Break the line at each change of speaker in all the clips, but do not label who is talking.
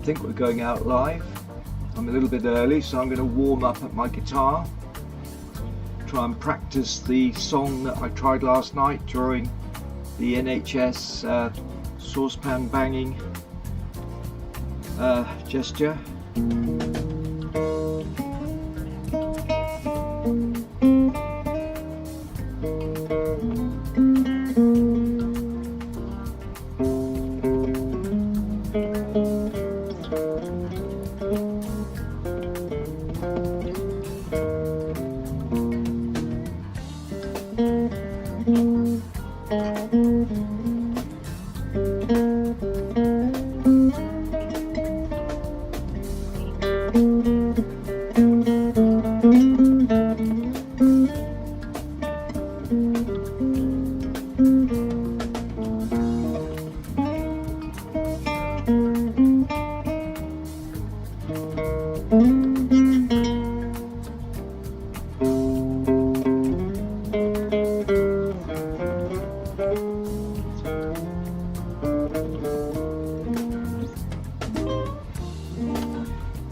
think we're going out live. I'm a little bit early, so I'm going to warm up at my guitar, try and practice the song that I tried last night during the NHS saucepan banging gesture.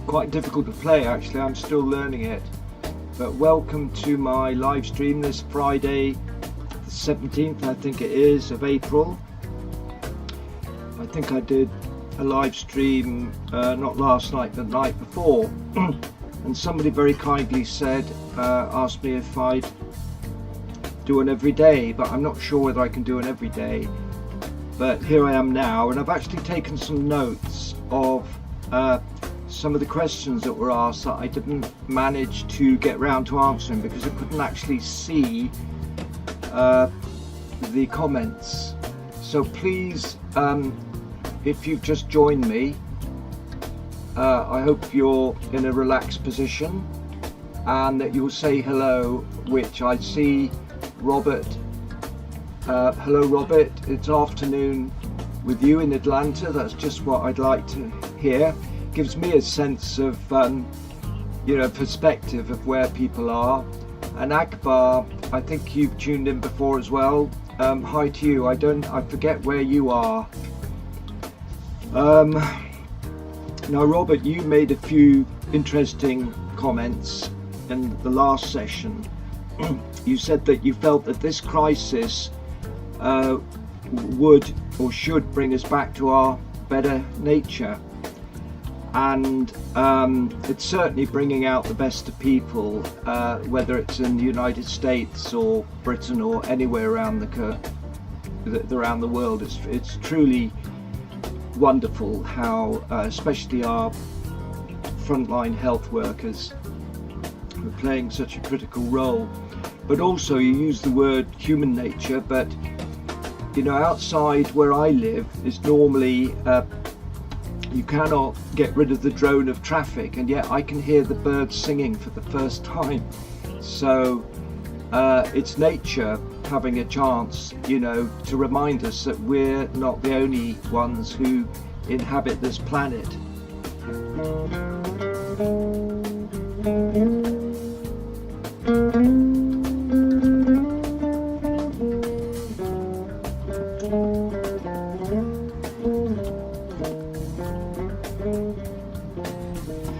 Quite difficult to play actually, I'm still learning it. But welcome to my live stream this Friday, the 17th I think it is, of April. I think I did a live stream not last night but the night before and somebody very kindly said, asked me if I'd do an everyday, but I'm not sure whether I can do an everyday. But here I am now, and I've actually taken some notes of some of the questions that were asked that I didn't manage to get round to answering because I couldn't actually see the comments. So please, if you've just joined me, I hope you're in a relaxed position and that you'll say hello, which I see Robert. Hello Robert, it's afternoon with you in Atlanta. That's just what I'd like to hear. Gives me a sense of perspective of where people are. And Akbar, I think you've tuned in before as well. Hi to you. I forget where you are. Now Robert, you made a few interesting comments in the last session. You said that you felt that this crisis would or should bring us back to our better nature. And it's certainly bringing out the best of people, whether it's in the United States or Britain or anywhere around the world. It's truly wonderful how, especially our frontline health workers, are playing such a critical role. But also, you use the word human nature, but outside where I live is normally you cannot get rid of the drone of traffic, and yet I can hear the birds singing for the first time. So it's nature having a chance, to remind us that we're not the only ones who inhabit this planet.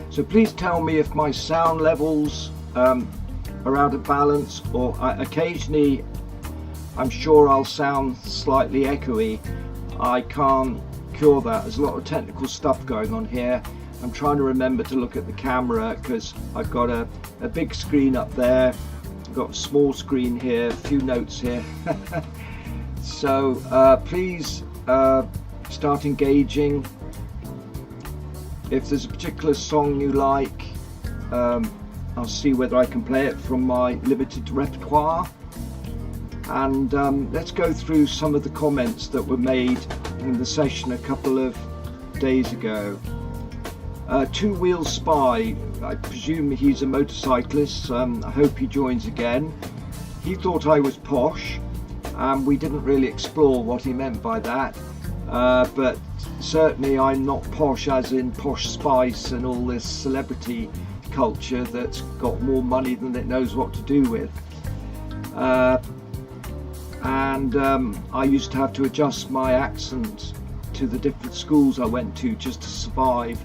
So please tell me if my sound levels are out of balance, or occasionally I'm sure I'll sound slightly echoey. I can't cure that. There's a lot of technical stuff going on here. I'm trying to remember to look at the camera because I've got a big screen up there, I've got a small screen here, a few notes here. So please start engaging. If there's a particular song you like, I'll see whether I can play it from my limited repertoire. And let's go through some of the comments that were made in the session a couple of days ago. Two Wheel Spy, I presume he's a motorcyclist. I hope he joins again. He thought I was posh, and we didn't really explore what he meant by that. But certainly I'm not posh as in Posh Spice and all this celebrity culture that's got more money than it knows what to do with. I used to have to adjust my accent to the different schools I went to just to survive.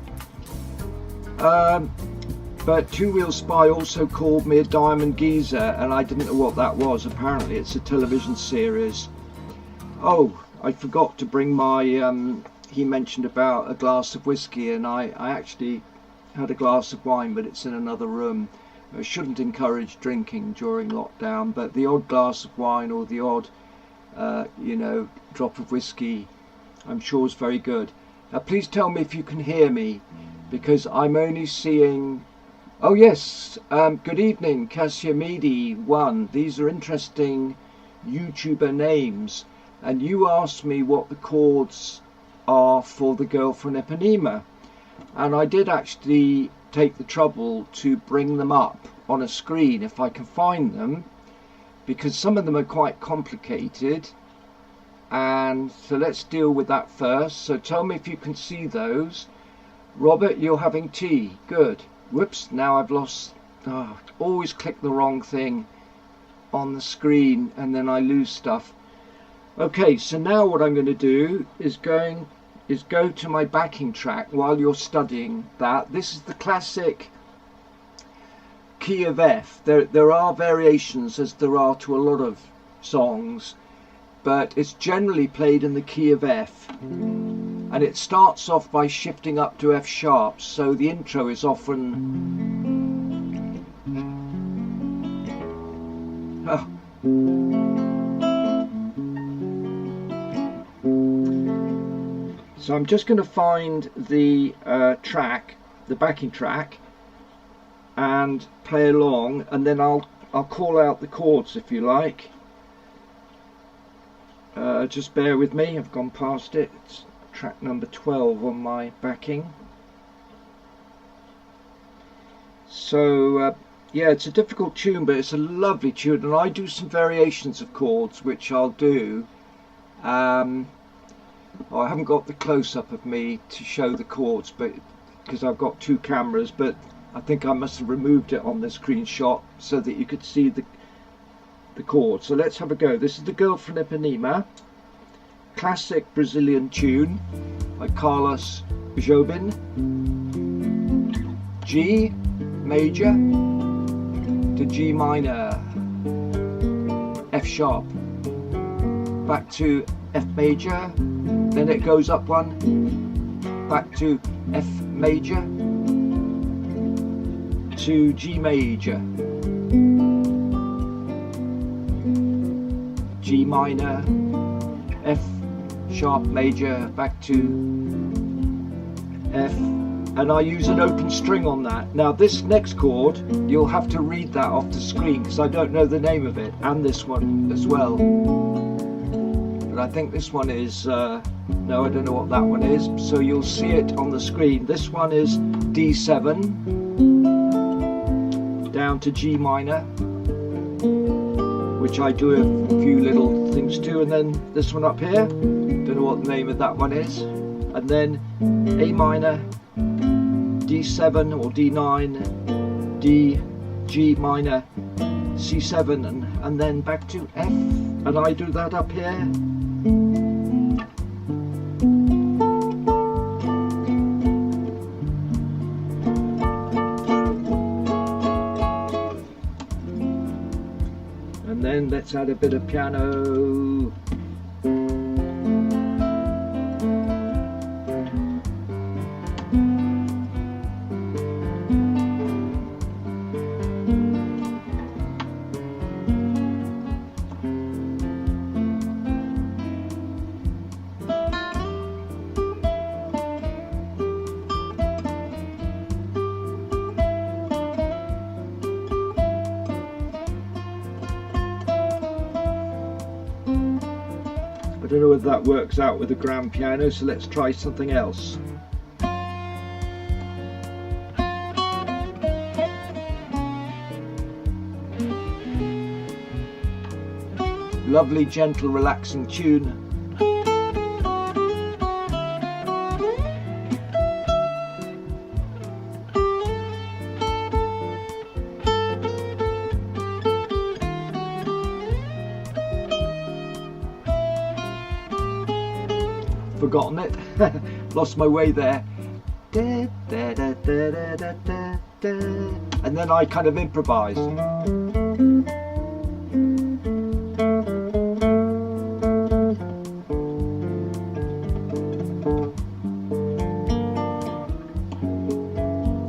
But Two Wheel Spy also called me a diamond geezer, and I didn't know what that was. Apparently it's a television series. Oh, I forgot to bring my, he mentioned about a glass of whiskey, and I actually had a glass of wine, but it's in another room. I shouldn't encourage drinking during lockdown, but the odd glass of wine or the odd, you know, drop of whiskey, I'm sure is very good. Now please tell me if you can hear me, because I'm only seeing... Oh yes, good evening, Kassiamidi1. These are interesting YouTuber names, and you asked me what the chords are for the girl from Ipanema, and I did actually take the trouble to bring them up on a screen if I can find them, because some of them are quite complicated, and so let's deal with that first. So tell me if you can see those. Robert, you're having tea. Good. Whoops, now I've lost... Oh, always click the wrong thing on the screen and then I lose stuff. Okay, so now what I'm going to do is go to my backing track while you're studying that. This is the classic key of F. There are variations, as there are to a lot of songs, but it's generally played in the key of F. And it starts off by shifting up to F sharp, so the intro is often... Oh. So I'm just going to find the track, the backing track, and play along, and then I'll call out the chords if you like. Just bear with me, I've gone past it. It's track number 12 on my backing. So yeah, it's a difficult tune, but it's a lovely tune, and I do some variations of chords which I'll do. I haven't got the close-up of me to show the chords, but because I've got two cameras, but I think I must have removed it on the screenshot so that you could see the chords. So let's have a go. This is The Girl from Ipanema, classic Brazilian tune by Carlos Jobim. G major to G minor, F sharp, back to F major, then it goes up one, back to F major to G major, G minor, F sharp major, back to F, and I use an open string on that. Now this next chord, you'll have to read that off the screen because I don't know the name of it, and this one as well. But I think this one is, no, I don't know what that one is, so you'll see it on the screen. This one is D7 down to G minor, which I do a few little things to, and then this one up here, don't know what the name of that one is, and then A minor, D7 or D9, D, G minor, C7, and then back to F, and I do that up here. And then let's add a bit of piano. I don't know whether that works out with a grand piano, so let's try something else. Lovely, gentle, relaxing tune. forgotten it. Lost my way there. And then I kind of improvised.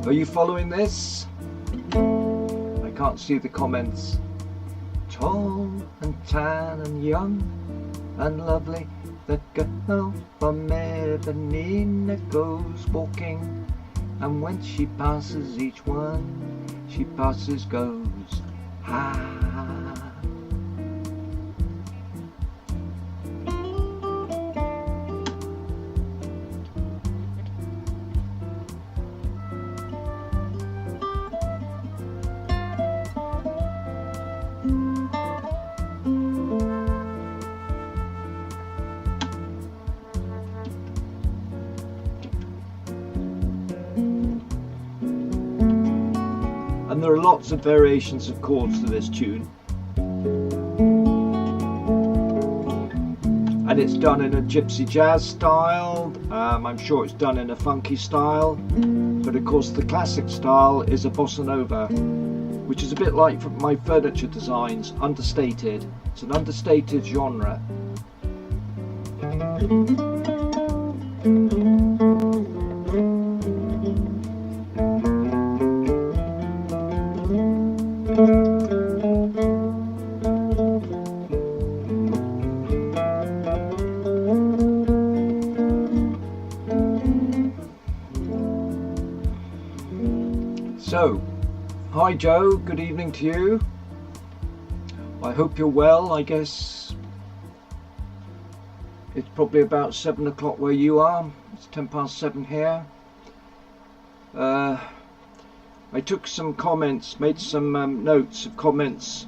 Are you following this? I can't see the comments. Tall and tan and young and lovely, the girl from Ipanema goes walking, and when she passes each one, she passes goes, ha. And there are lots of variations of chords to this tune, and it's done in a gypsy jazz style. I'm sure it's done in a funky style, but of course the classic style is a bossa nova, which is a bit like my furniture designs, understated. It's an understated genre. So, hi Joe, good evening to you. I hope you're well. I guess it's probably about 7 o'clock where you are. It's 7:10 here. I took some comments, made some notes of comments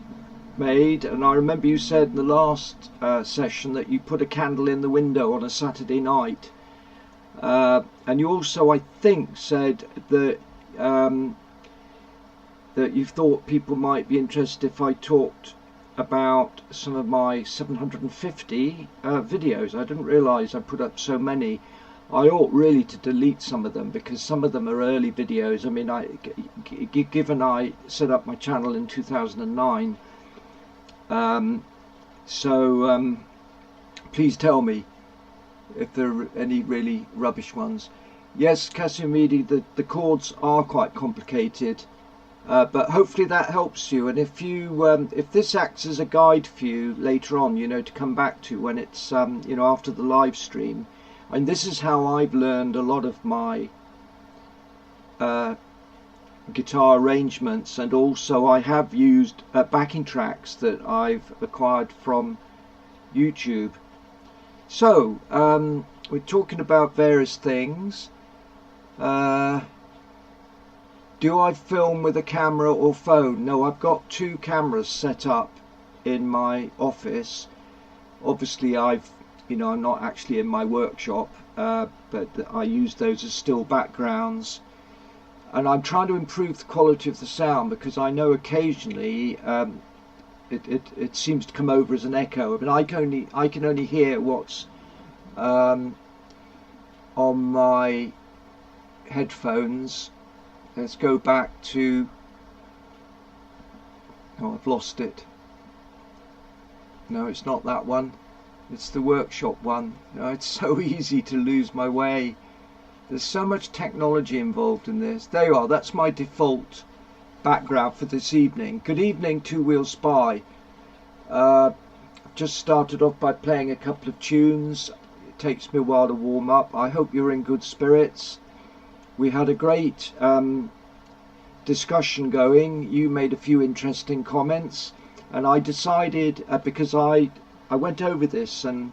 made, and I remember you said in the last session that you put a candle in the window on a Saturday night. And you also, I think, said that that you thought people might be interested if I talked about some of my 750 videos. I didn't realise I put up so many. I ought really to delete some of them, because some of them are early videos. I mean, given I set up my channel in 2009, please tell me if there are any really rubbish ones. Yes, Casimidi, the chords are quite complicated. But hopefully that helps you, and if you if this acts as a guide for you later on, you know, to come back to when it's you know, after the live stream. And this is how I've learned a lot of my guitar arrangements, and also I have used backing tracks that I've acquired from YouTube. So we're talking about various things. Do I film with a camera or phone? No, I've got 2 cameras set up in my office. Obviously you know, I'm not actually in my workshop, but I use those as still backgrounds, and I'm trying to improve the quality of the sound, because I know occasionally it seems to come over as an echo. I mean, I can only hear what's on my headphones. Let's go back to, oh, I've lost it. No, it's not that one. It's the workshop one. No, it's so easy to lose my way. There's so much technology involved in this. There you are. That's my default background for this evening. Good evening, Two Wheel Spy. I've just started off by playing a couple of tunes. It takes me a while to warm up. I hope you're in good spirits. We had a great discussion going. You made a few interesting comments, and I decided, because I went over this and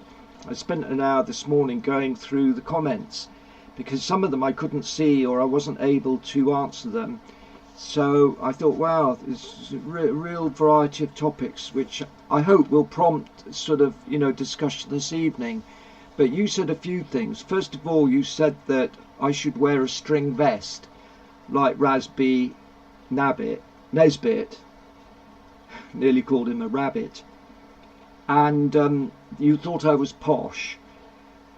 I spent an hour this morning going through the comments, because some of them I couldn't see or I wasn't able to answer them. So I thought, wow, there's a real variety of topics which I hope will prompt sort of, you know, discussion this evening. But you said a few things. First of all, you said that I should wear a string vest like Rasbit Nesbit. Nearly called him a rabbit. And you thought I was posh.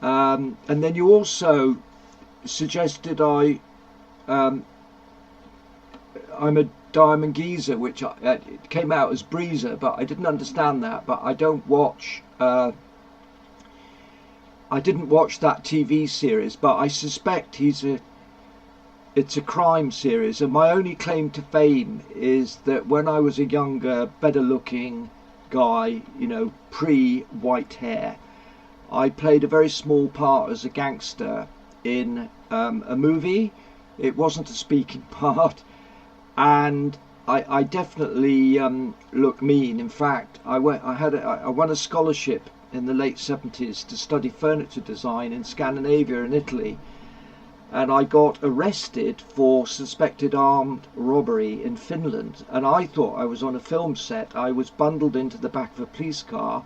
And then you also suggested I'm a diamond geezer, which it came out as breezer, but I didn't understand that. But I don't watch. I didn't watch that TV series, but I suspect it's a crime series, and my only claim to fame is that when I was a younger, better looking guy, you know, pre-white hair, I played a very small part as a gangster in a movie. It wasn't a speaking part, and I definitely look mean. In fact, I won a scholarship in the late 70s to study furniture design in Scandinavia and Italy, and I got arrested for suspected armed robbery in Finland, and I thought I was on a film set. I was bundled into the back of a police car.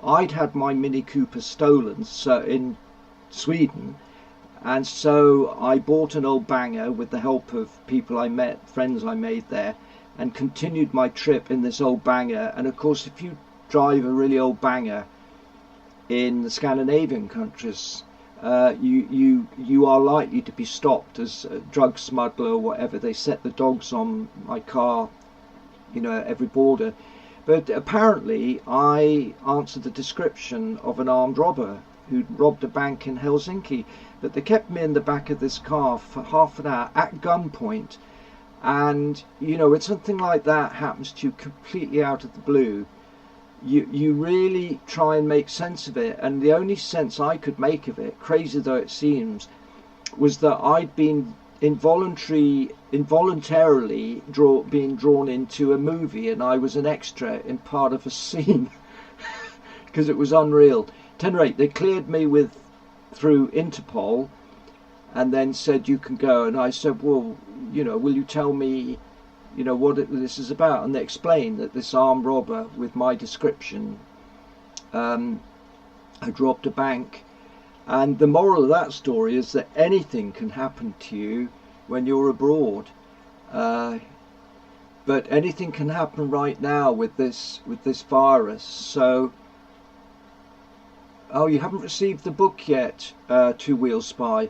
I'd had my Mini Cooper stolen in Sweden, and so I bought an old banger with the help of people I met, friends I made there, and continued my trip in this old banger. And of course, if you drive a really old banger in the Scandinavian countries, you are likely to be stopped as a drug smuggler or whatever. They set the dogs on my car, you know, at every border. But apparently I answered the description of an armed robber who'd robbed a bank in Helsinki. But they kept me in the back of this car for half an hour at gunpoint. And, you know, when something like that happens to you completely out of the blue, you really try and make sense of it. And the only sense I could make of it, crazy though it seems, was that I'd been involuntarily being drawn into a movie, and I was an extra in part of a scene because it was unreal. At any rate, they cleared me through Interpol and then said, you can go. And I said, well, you know, will you tell me, you know, what this is about? And they explained that this armed robber with my description had robbed a bank. And the moral of that story is that anything can happen to you when you're abroad, but anything can happen right now with this virus. So, oh, you haven't received the book yet, Two Wheel Spy?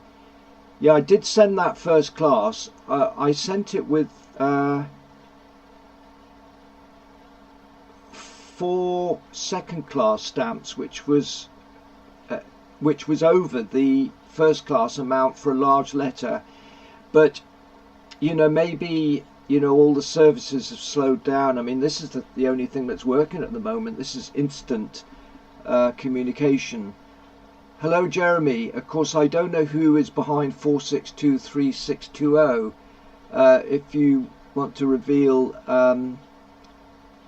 Yeah, I did send that first class. I sent it with 4 second class stamps, which was over the first class amount for a large letter. But, you know, maybe, you know, all the services have slowed down. I mean, this is the only thing that's working at the moment. This is instant communication. Hello, Jeremy. Of course, I don't know who is behind 4623620. If you want to reveal a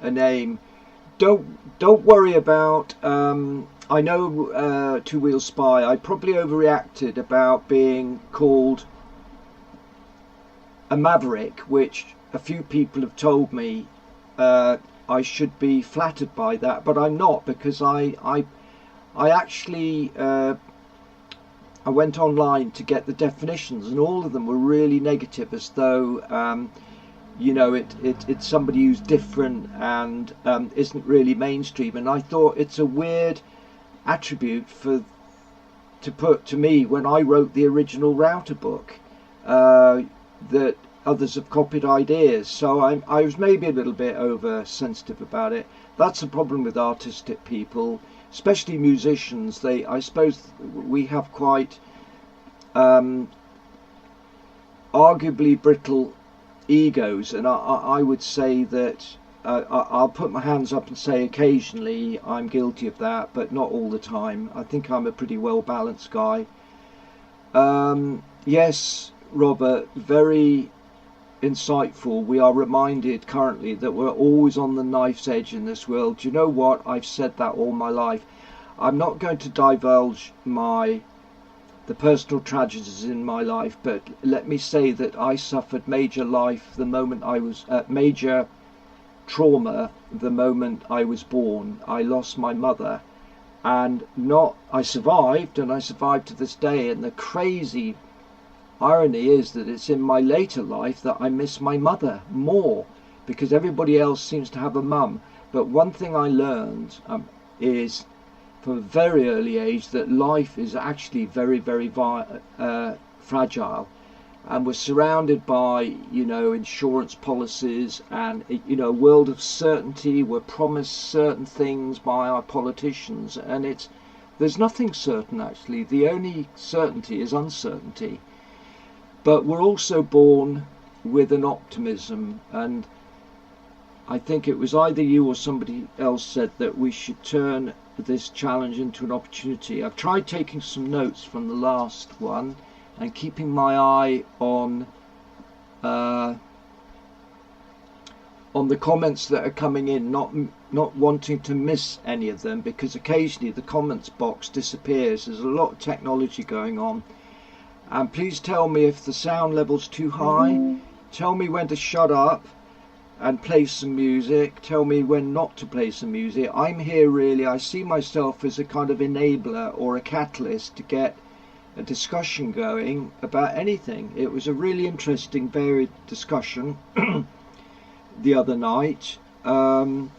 name, don't worry about. I know Two Wheel Spy. I probably overreacted about being called a maverick, which a few people have told me I should be flattered by that, but I'm not, because I actually I went online to get the definitions, and all of them were really negative, as though you know, it's somebody who's different and isn't really mainstream. And I thought it's a weird attribute to put to me when I wrote the original router book, that others have copied ideas. So I was maybe a little bit oversensitive about it. That's the problem with artistic people, especially musicians. I suppose we have quite arguably brittle egos, and I would say that I'll put my hands up and say occasionally I'm guilty of that, but not all the time. I think I'm a pretty well balanced guy. Yes, Robert, very insightful. We are reminded currently that we're always on the knife's edge in this world. Do you know what? I've said that all my life. I'm not going to divulge the personal tragedies in my life, but let me say that I suffered major trauma the moment I was born. I lost my mother, and I survived, and I survived to this day. And the crazy irony is that it's in my later life that I miss my mother more, because everybody else seems to have a mum. But one thing I learned is from a very early age that life is actually very, very fragile, and we're surrounded by, you know, insurance policies and, you know, a world of certainty. We're promised certain things by our politicians, and there's nothing certain actually. The only certainty is uncertainty. But we're also born with an optimism, and I think it was either you or somebody else said that we should turn this challenge into an opportunity. I've tried taking some notes from the last one and keeping my eye on the comments that are coming in, not wanting to miss any of them, because occasionally the comments box disappears. There's a lot of technology going on. And please tell me if the sound level's too high. Tell me when to shut up and play some music. Tell me when not to play some music. I'm here really, I see myself as a kind of enabler or a catalyst to get a discussion going about anything. It was a really interesting, varied discussion the other night. There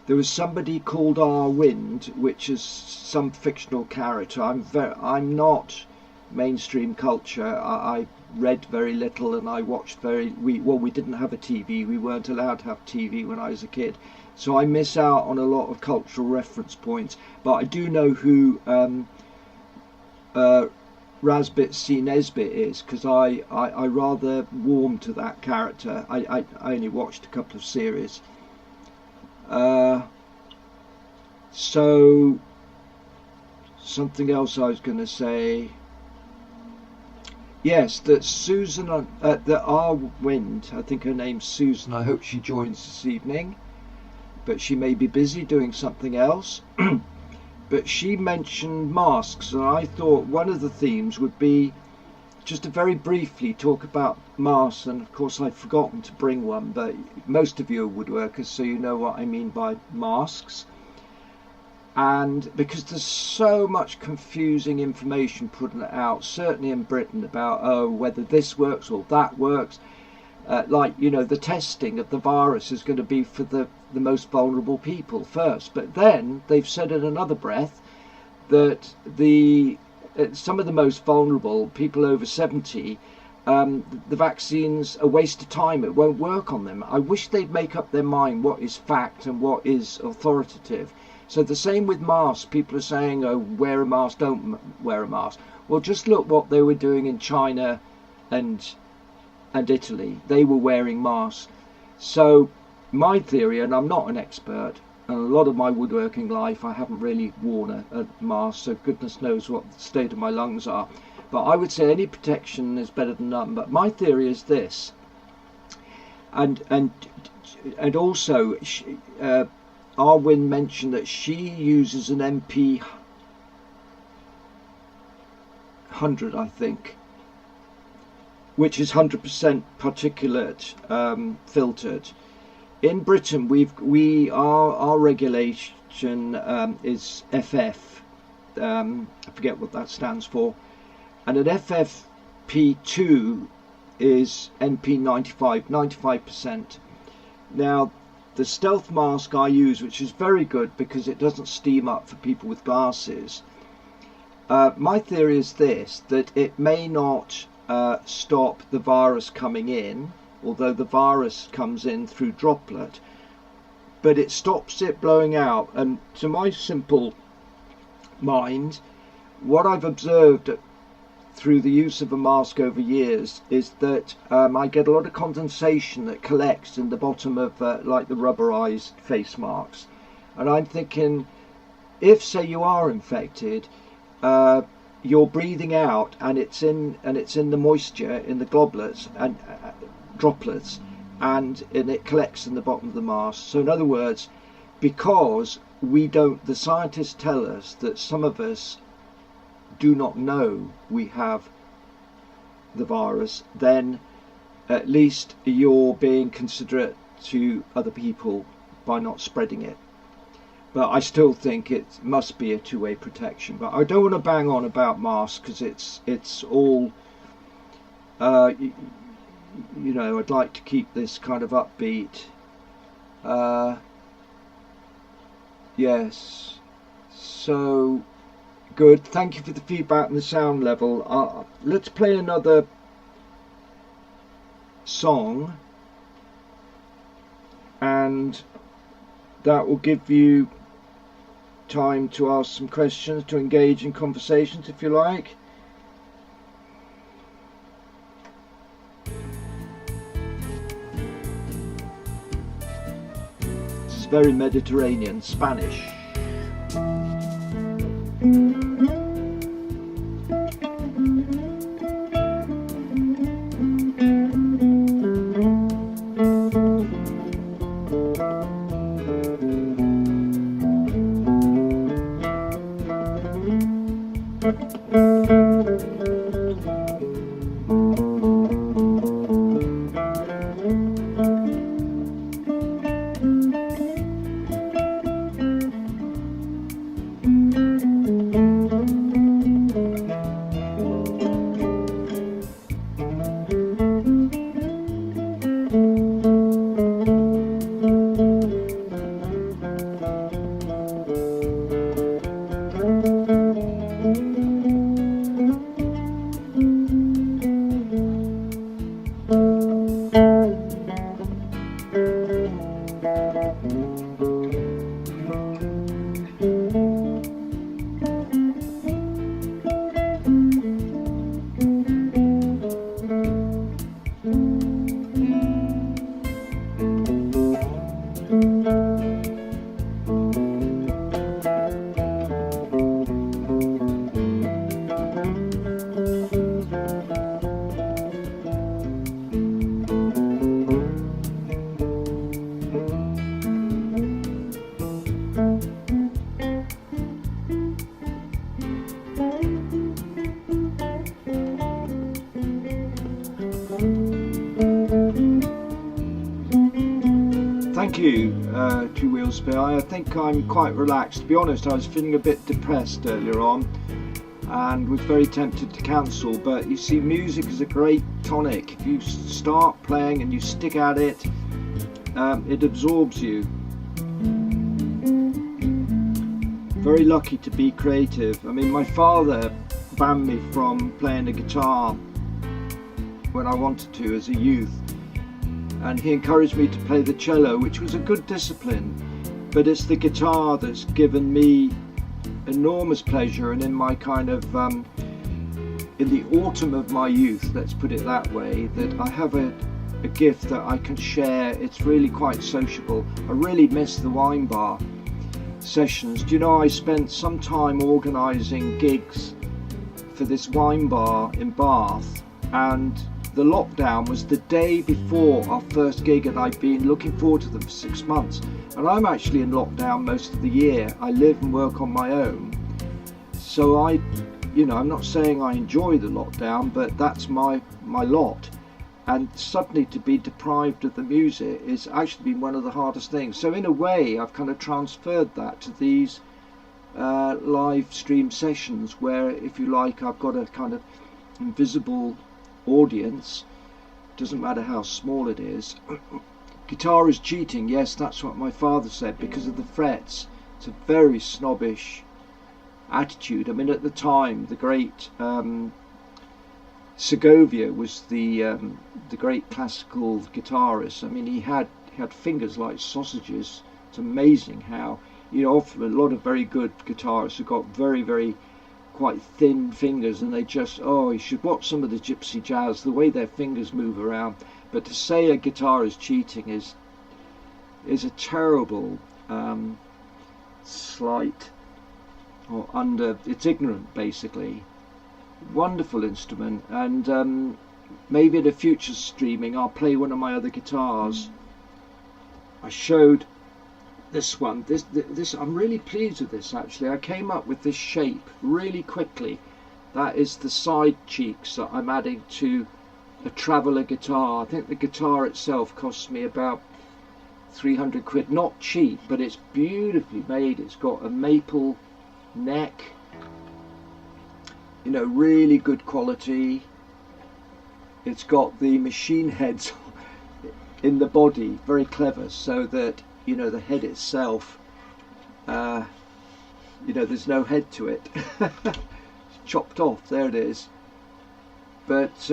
was somebody called R. Wind, which is some fictional character. I'm not mainstream culture. I read very little, and I watched we didn't have a TV. We weren't allowed to have TV when I was a kid, so I miss out on a lot of cultural reference points. But I do know who Rasbit C Nesbit is, because I rather warm to that character. I only watched a couple of series. So something else I was going to say. Yes, that Susan, that R. Wind, I think her name's Susan, I hope she joins this evening, but she may be busy doing something else. But she mentioned masks, and I thought one of the themes would be just to very briefly talk about masks, and of course I'd forgotten to bring one, but most of you are woodworkers, so you know what I mean by masks. And because there's so much confusing information putting out, certainly in Britain, about whether this works or that works, like, you know, the testing of the virus is going to be for the most vulnerable people first, but then they've said in another breath that some of the most vulnerable people over 70, the vaccine's a waste of time, it won't work on them. I wish they'd make up their mind what is fact and what is authoritative. So the same with masks. People are saying, oh, wear a mask, don't wear a mask. Well, just look what they were doing in China and Italy. They were wearing masks. So my theory, and I'm not an expert, and a lot of my woodworking life I haven't really worn a mask, so goodness knows what the state of my lungs are, but I would say any protection is better than none. But my theory is this, and also Arwin mentioned that she uses an MP 100, I think, which is 100% particulate filtered. In Britain, our regulation is FF. I forget what that stands for, and an FFP2 is NP 95%. Now, the stealth mask I use, which is very good because it doesn't steam up for people with glasses, my theory is this, that it may not stop the virus coming in, although the virus comes in through droplet, but it stops it blowing out. And to my simple mind, what I've observed through the use of a mask over years is that I get a lot of condensation that collects in the bottom of like the rubberized face masks. And I'm thinking, if say you are infected, you're breathing out, and it's in the moisture in the droplets, and it collects in the bottom of the mask. So in other words, because the scientists tell us that some of us do not know we have the virus, then at least you're being considerate to other people by not spreading it. But I still think it must be a two-way protection. But I don't want to bang on about masks, because it's all you know, I'd like to keep this kind of upbeat. Yes, So good, thank you for the feedback and the sound level. Let's play another song, and that will give you time to ask some questions, to engage in conversations if you like. This is very Mediterranean, Spanish. Thank you, Two Wheels Spear. I think I'm quite relaxed. To be honest, I was feeling a bit depressed earlier on and was very tempted to cancel, but you see, music is a great tonic. If you start playing and you stick at it, it absorbs you. Very lucky to be creative. I mean, my father banned me from playing the guitar when I wanted to as a youth, and he encouraged me to play the cello, which was a good discipline, but it's the guitar that's given me enormous pleasure. And in my kind of in the autumn of my youth, let's put it that way, that I have a gift that I can share. It's really quite sociable. I really miss the wine bar sessions. Do you know, I spent some time organising gigs for this wine bar in Bath, and the lockdown was the day before our first gig, and I'd been looking forward to them for 6 months. And I'm actually in lockdown most of the year. I live and work on my own, so I'm not saying I enjoy the lockdown, but that's my lot. And suddenly to be deprived of the music is actually been one of the hardest things. So in a way, I've kind of transferred that to these live stream sessions, where, if you like, I've got a kind of invisible audience. Doesn't matter how small it is. Guitar is cheating. Yes, that's what my father said, because of the frets. It's a very snobbish attitude. I mean, at the time, the great Segovia was the great classical guitarist. I mean, he had fingers like sausages. It's amazing how, often a lot of very good guitarists have got very, very quite thin fingers, and they just, you should watch some of the gypsy jazz, the way their fingers move around. But to say a guitar is cheating is a terrible slight, or it's ignorant, basically. Wonderful instrument, and maybe in a future streaming I'll play one of my other guitars. I showed this one. This I'm really pleased with this, actually. I came up with this shape really quickly. That is the side cheeks that I'm adding to a Traveller guitar. I think the guitar itself cost me about 300 quid. Not cheap, but it's beautifully made. It's got a maple neck, really good quality. It's got the machine heads in the body, very clever, so that the head itself you know, there's no head to it. Chopped off, there it is. But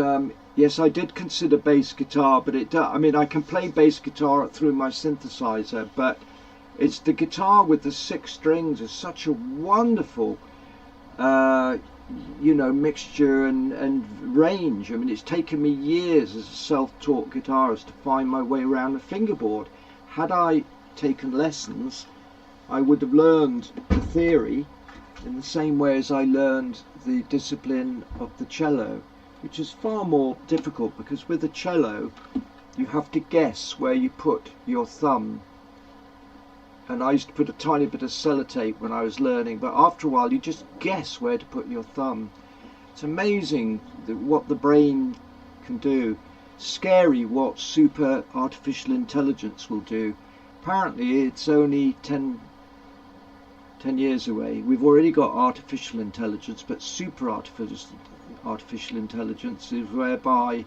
yes, I did consider bass guitar, but I mean, I can play bass guitar through my synthesizer, but it's the guitar with the 6 strings is such a wonderful you know, mixture and range. I mean, it's taken me years as a self-taught guitarist to find my way around a fingerboard. Had I taken lessons, I would have learned the theory in the same way as I learned the discipline of the cello, which is far more difficult, because with a cello you have to guess where you put your thumb. And I used to put a tiny bit of sellotape when I was learning, but after a while you just guess where to put your thumb. It's amazing what the brain can do. Scary what super artificial intelligence will do. Apparently it's only 10 years away. We've already got artificial intelligence, but super artificial intelligence is whereby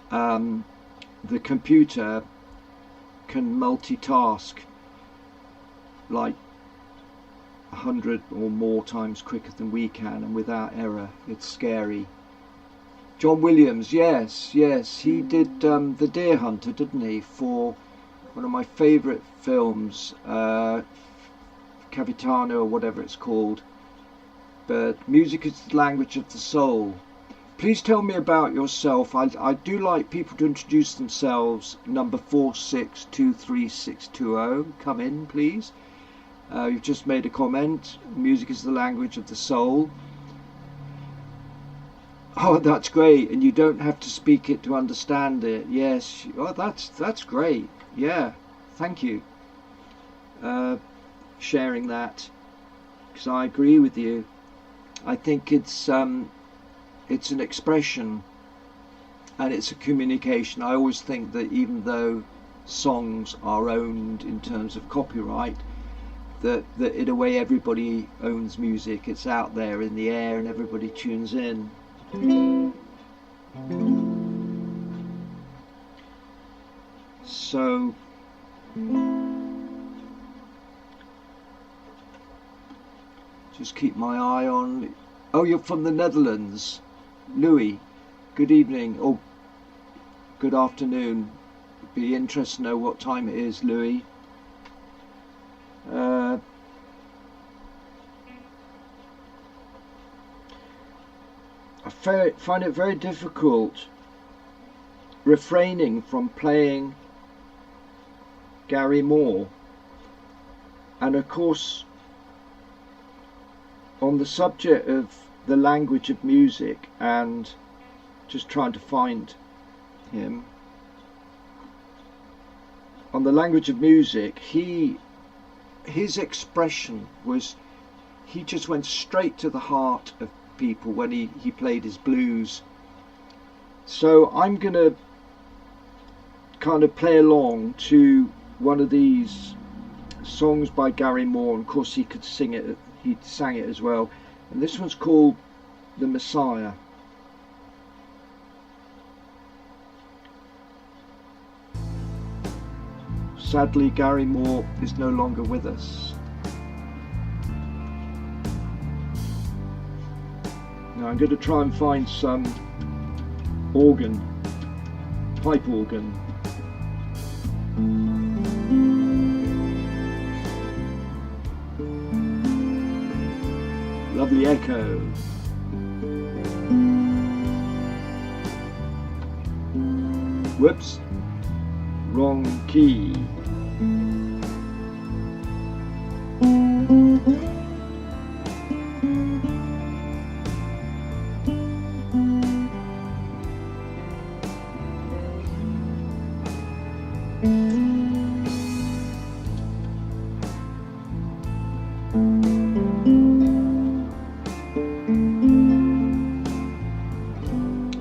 the computer can multitask like 100 or more times quicker than we can, and without error. It's scary. John Williams, yes, he did The Deer Hunter, didn't he, for one of my favourite films, Capitano or whatever it's called. But music is the language of the soul. Please tell me about yourself. I do like people to introduce themselves. Number 4623620. Come in, please. You've just made a comment. Music is the language of the soul. Oh, that's great. And you don't have to speak it to understand it. Yes. Oh, that's great. Yeah. Thank you. Sharing that, because I agree with you. I think it's an expression and it's a communication. I always think that even though songs are owned in terms of copyright, that in a way everybody owns music. It's out there in the air and everybody tunes in. So just keep my eye on. Oh, you're from the Netherlands, Louis. Good evening or good afternoon. It'd be interesting to know what time it is, Louis. I find it very difficult refraining from playing Gary Moore, and of course on the subject of the language of music and just trying to find him on the language of music, his expression was, he just went straight to the heart of people when he played his blues. So I'm gonna kind of play along to one of these songs by Gary Moore, and of course he could sing it, he sang it as well, and this one's called The Messiah. Sadly, Gary Moore is no longer with us. Now I'm going to try and find some organ, pipe organ. Lovely echo. Whoops, wrong key.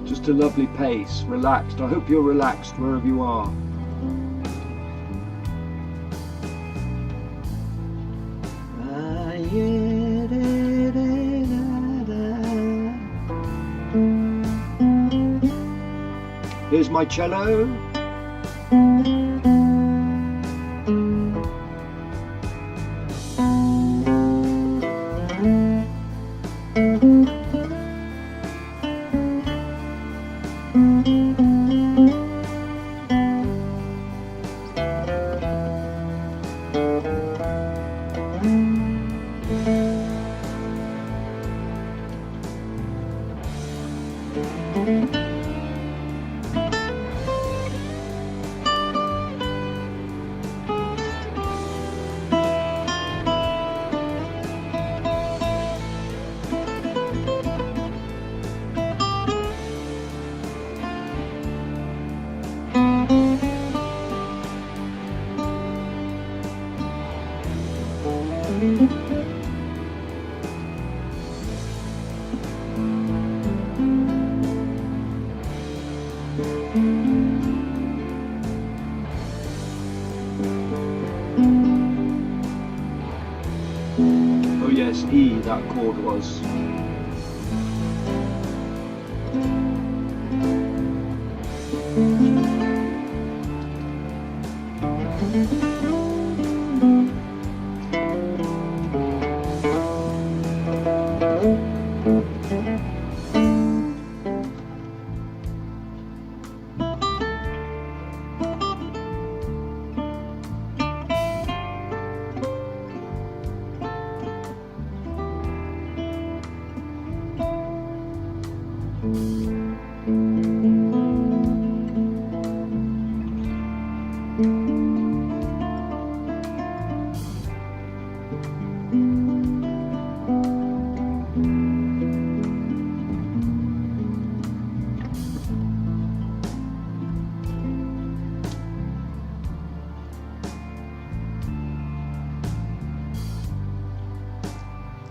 Just a lovely pace, relaxed. I hope you're relaxed wherever you are. Here's my cello. Oh yes, E, that chord was.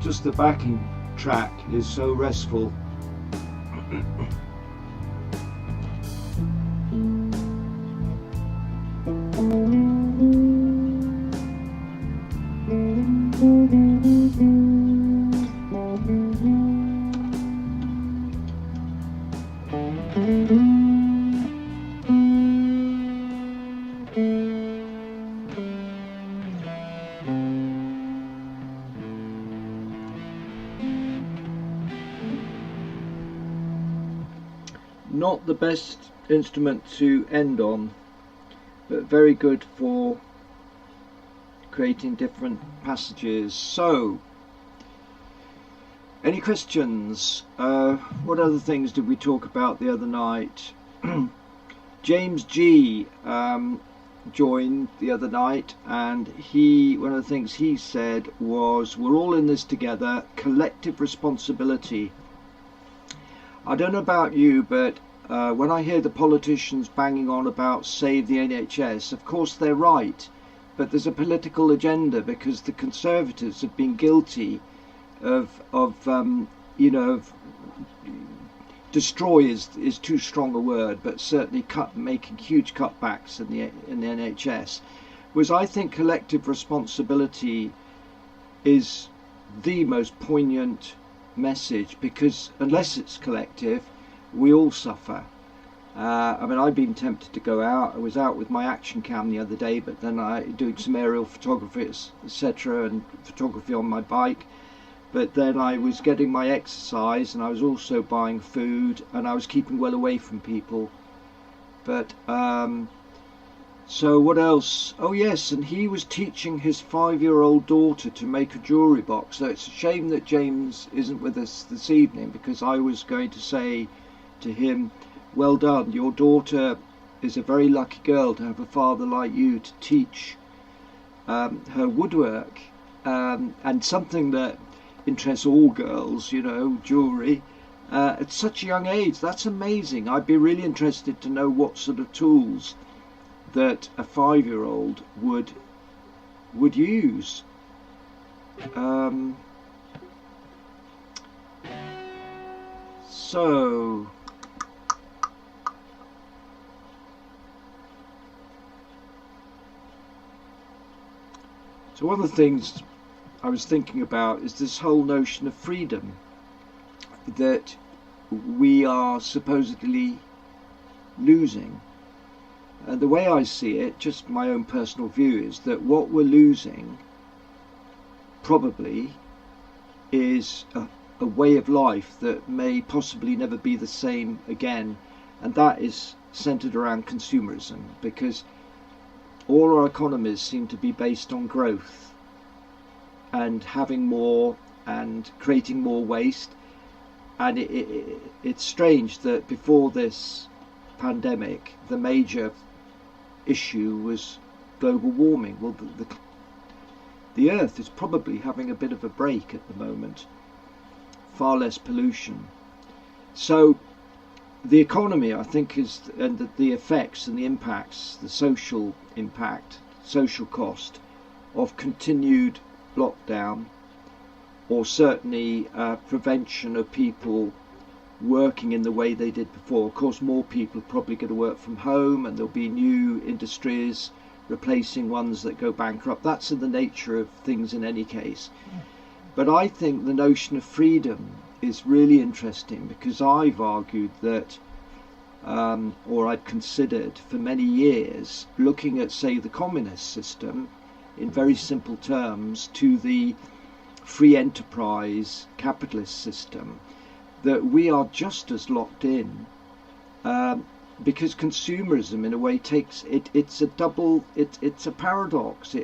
Just the backing track is so restful. Not the best instrument to end on, but very good for creating different passages. So, any questions? What other things did we talk about the other night? James G joined the other night, and one of the things he said was, we're all in this together, collective responsibility. I don't know about you, but when I hear the politicians banging on about save the NHS, of course they're right, but there's a political agenda, because the Conservatives have been guilty of destroy is too strong a word, but certainly making huge cutbacks in the NHS. Whereas I think collective responsibility is the most poignant message, because unless it's collective, we all suffer. I mean, I've been tempted to go out. I was out with my action cam the other day, but then I doing some aerial photography, etc., and photography on my bike. But then I was getting my exercise, and I was also buying food, and I was keeping well away from people. But so what else? Oh yes, and he was teaching his 5-year-old daughter to make a jewellery box. So it's a shame that James isn't with us this evening, because I was going to say to him, well done, your daughter is a very lucky girl to have a father like you to teach her woodwork, and something that interests all girls, jewellery, at such a young age. That's amazing. I'd be really interested to know what sort of tools that a 5-year-old would use. So one of the things I was thinking about is this whole notion of freedom that we are supposedly losing. And the way I see it, just my own personal view, is that what we're losing probably is a way of life that may possibly never be the same again, and that is centered around consumerism, because all our economies seem to be based on growth and having more and creating more waste. And it's strange that before this pandemic, the major issue was global warming. Well, the Earth is probably having a bit of a break at the moment, far less pollution. So the economy, I think, and the effects and the impacts, the social impact, social cost of continued lockdown, or certainly prevention of people working in the way they did before. Of course, more people are probably going to work from home, and there'll be new industries replacing ones that go bankrupt. That's in the nature of things in any case. But I think the notion of freedom is really interesting, because I've argued that, or I've considered for many years, looking at, say, the communist system in very simple terms to the free enterprise capitalist system, that we are just as locked in, because consumerism in a way takes it, it's a paradox.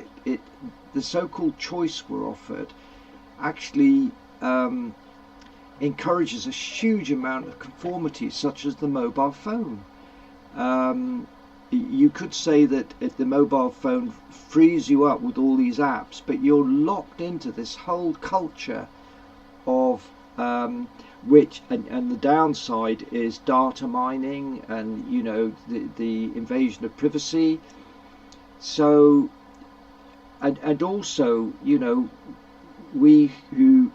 The so-called choice we're offered actually encourages a huge amount of conformity, such as the mobile phone. You could say that if the mobile phone frees you up with all these apps, but you're locked into this whole culture of which, and the downside is data mining, and the invasion of privacy. So, and also, we who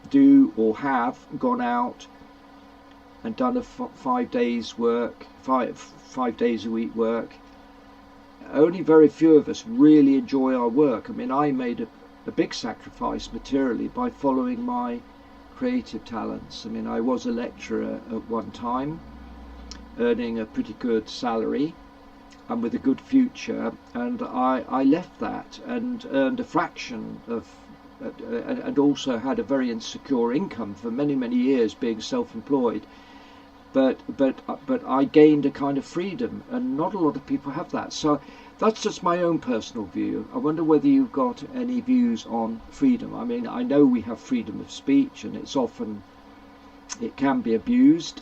do or have gone out and done a 5 days work, five days a week work, only very few of us really enjoy our work. I mean, I made a big sacrifice materially by following my creative talents. I mean, I was a lecturer at one time, earning a pretty good salary and with a good future, and I left that and earned a fraction of, and also had a very insecure income for many years, being self-employed. But I gained a kind of freedom, and not a lot of people have that. So that's just my own personal view. I wonder whether you've got any views on freedom. I mean, I know we have freedom of speech, and it can be abused.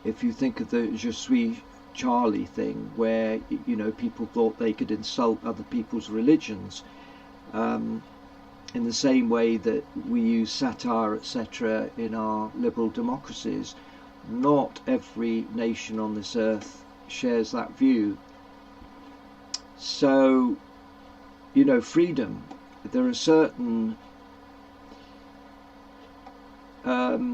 If you think of the Je suis Charlie thing, where people thought they could insult other people's religions, in the same way that we use satire, etc., in our liberal democracies. Not every nation on this earth shares that view. So, freedom. There are certain there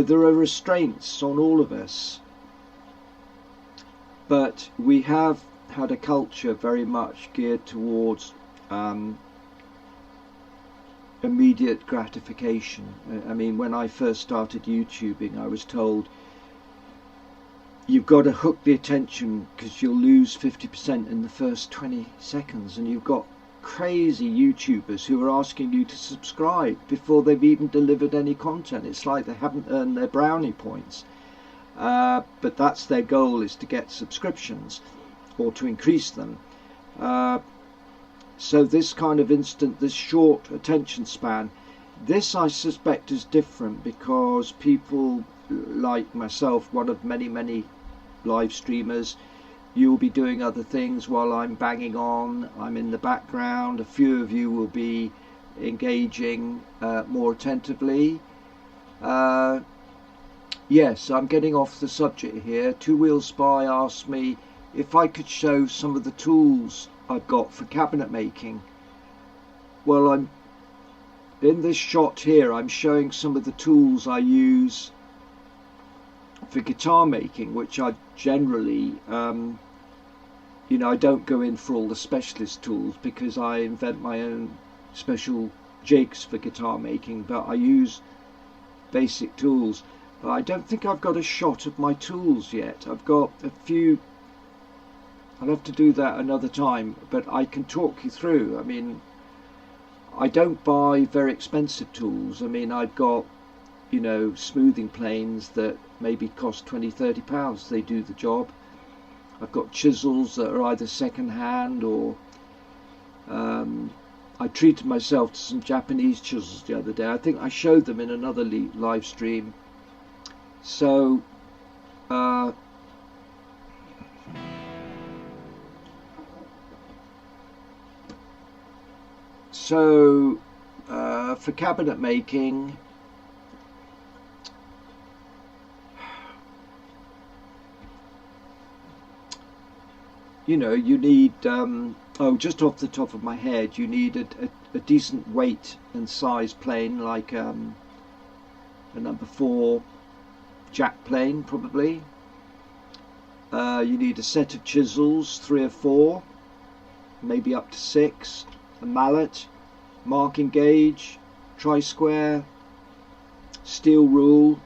are restraints on all of us, but we have had a culture very much geared towards immediate gratification. I mean, when I first started YouTubing, I was told you've got to hook the attention because you'll lose 50% in the first 20 seconds, and you've got crazy YouTubers who are asking you to subscribe before they've even delivered any content. It's like they haven't earned their brownie points, but that's their goal, is to get subscriptions or to increase them. So this kind of this short attention span, this I suspect is different, because people like myself, one of many live streamers, you'll be doing other things while I'm banging on. I'm in the background. A few of you will be engaging more attentively. Yes, I'm getting off the subject here. Two Wheel Spy asked me if I could show some of the tools I've got for cabinet making. Well, I'm in this shot here, I'm showing some of the tools I use for guitar making, which I generally I don't go in for all the specialist tools, because I invent my own special jigs for guitar making, but I use basic tools. But I don't think I've got a shot of my tools yet. I've got a few. I'll have to do that another time, but I can talk you through. I mean, I don't buy very expensive tools. I mean, I've got, smoothing planes that maybe cost £20–30. They do the job. I've got chisels that are either second hand or I treated myself to some Japanese chisels the other day. I think I showed them in another live stream. So for cabinet making, you need, just off the top of my head, you need a decent weight and size plane, like a number 4 jack plane probably. You need a set of chisels, 3 or 4, maybe up to 6, a mallet, marking gauge, tri-square, steel rule,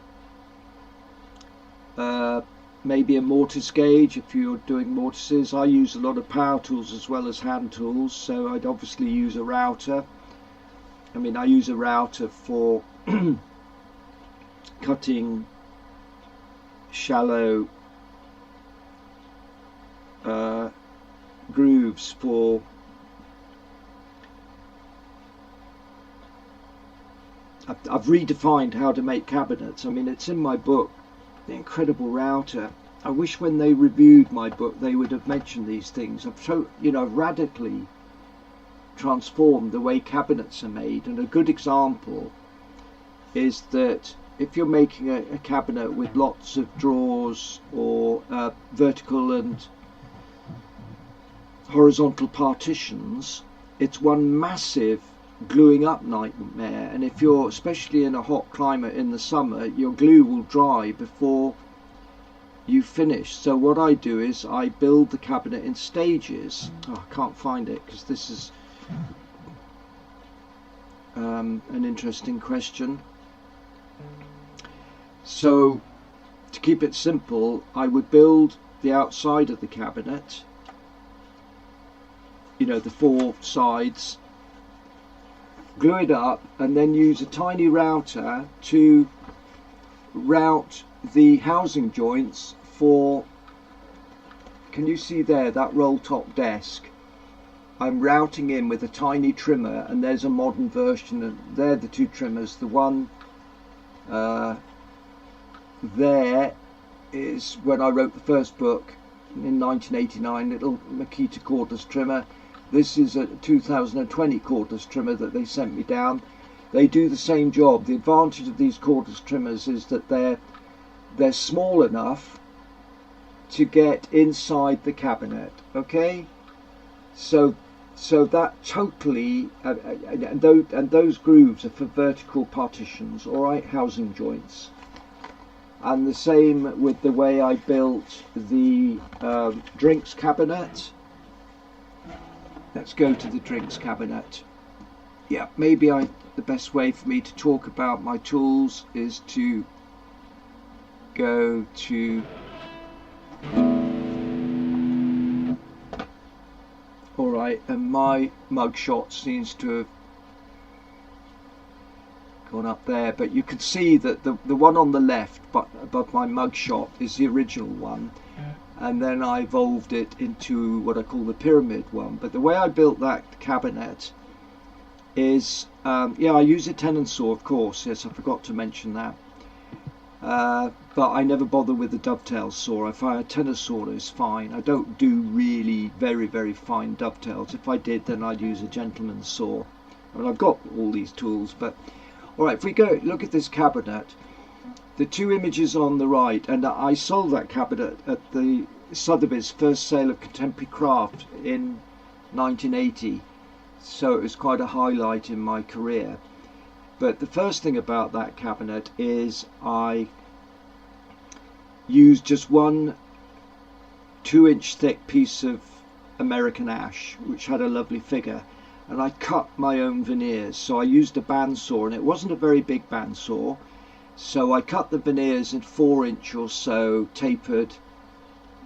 maybe a mortise gauge if you're doing mortises. I use a lot of power tools as well as hand tools, so I'd obviously use a router. I mean, I use a router for cutting shallow grooves for I've redefined how to make cabinets. I mean, it's in my book, The Incredible Router. I wish when they reviewed my book they would have mentioned these things. I've radically transformed the way cabinets are made, and a good example is that if you're making a cabinet with lots of drawers or vertical and horizontal partitions, it's one massive gluing up nightmare, and if you're especially in a hot climate in the summer, your glue will dry before you finish. So what I do is I build the cabinet in stages. I can't find it because this is an interesting question. So to keep it simple, I would build the outside of the cabinet, the 4 sides, glue it up, and then use a tiny router to route the housing joints for, can you see there, that roll top desk? I'm routing in with a tiny trimmer, and there's a modern version, and they're the 2 trimmers. The one there is when I wrote the first book in 1989, little Makita cordless trimmer. This is a 2020 cordless trimmer that they sent me down. They do the same job. The advantage of these cordless trimmers is that they're small enough to get inside the cabinet. Okay, so that totally and those grooves are for vertical partitions, all right, housing joints. And the same with the way I built the drinks cabinet. Let's go to the drinks cabinet. Yeah, maybe the best way for me to talk about my tools is to go to alright, and my mugshot seems to have gone up there, but you can see that the one on the left but above my mugshot is the original one, and then I evolved it into what I call the pyramid one. But the way I built that cabinet is I use a tenon saw, of course. Yes, I forgot to mention that, but I never bother with the dovetail saw. If I a tenon saw is fine. I don't do really very, very fine dovetails. If I did, then I'd use a gentleman's saw. I mean, I've got all these tools, but alright, if we go look at this cabinet, the 2 images on the right, and I sold that cabinet at the Sotheby's first sale of contemporary craft in 1980, so it was quite a highlight in my career. But the first thing about that cabinet is I used just one 2-inch thick piece of American ash, which had a lovely figure, and I cut my own veneers. So I used a bandsaw, and it wasn't a very big bandsaw, so I cut the veneers in 4-inch or so tapered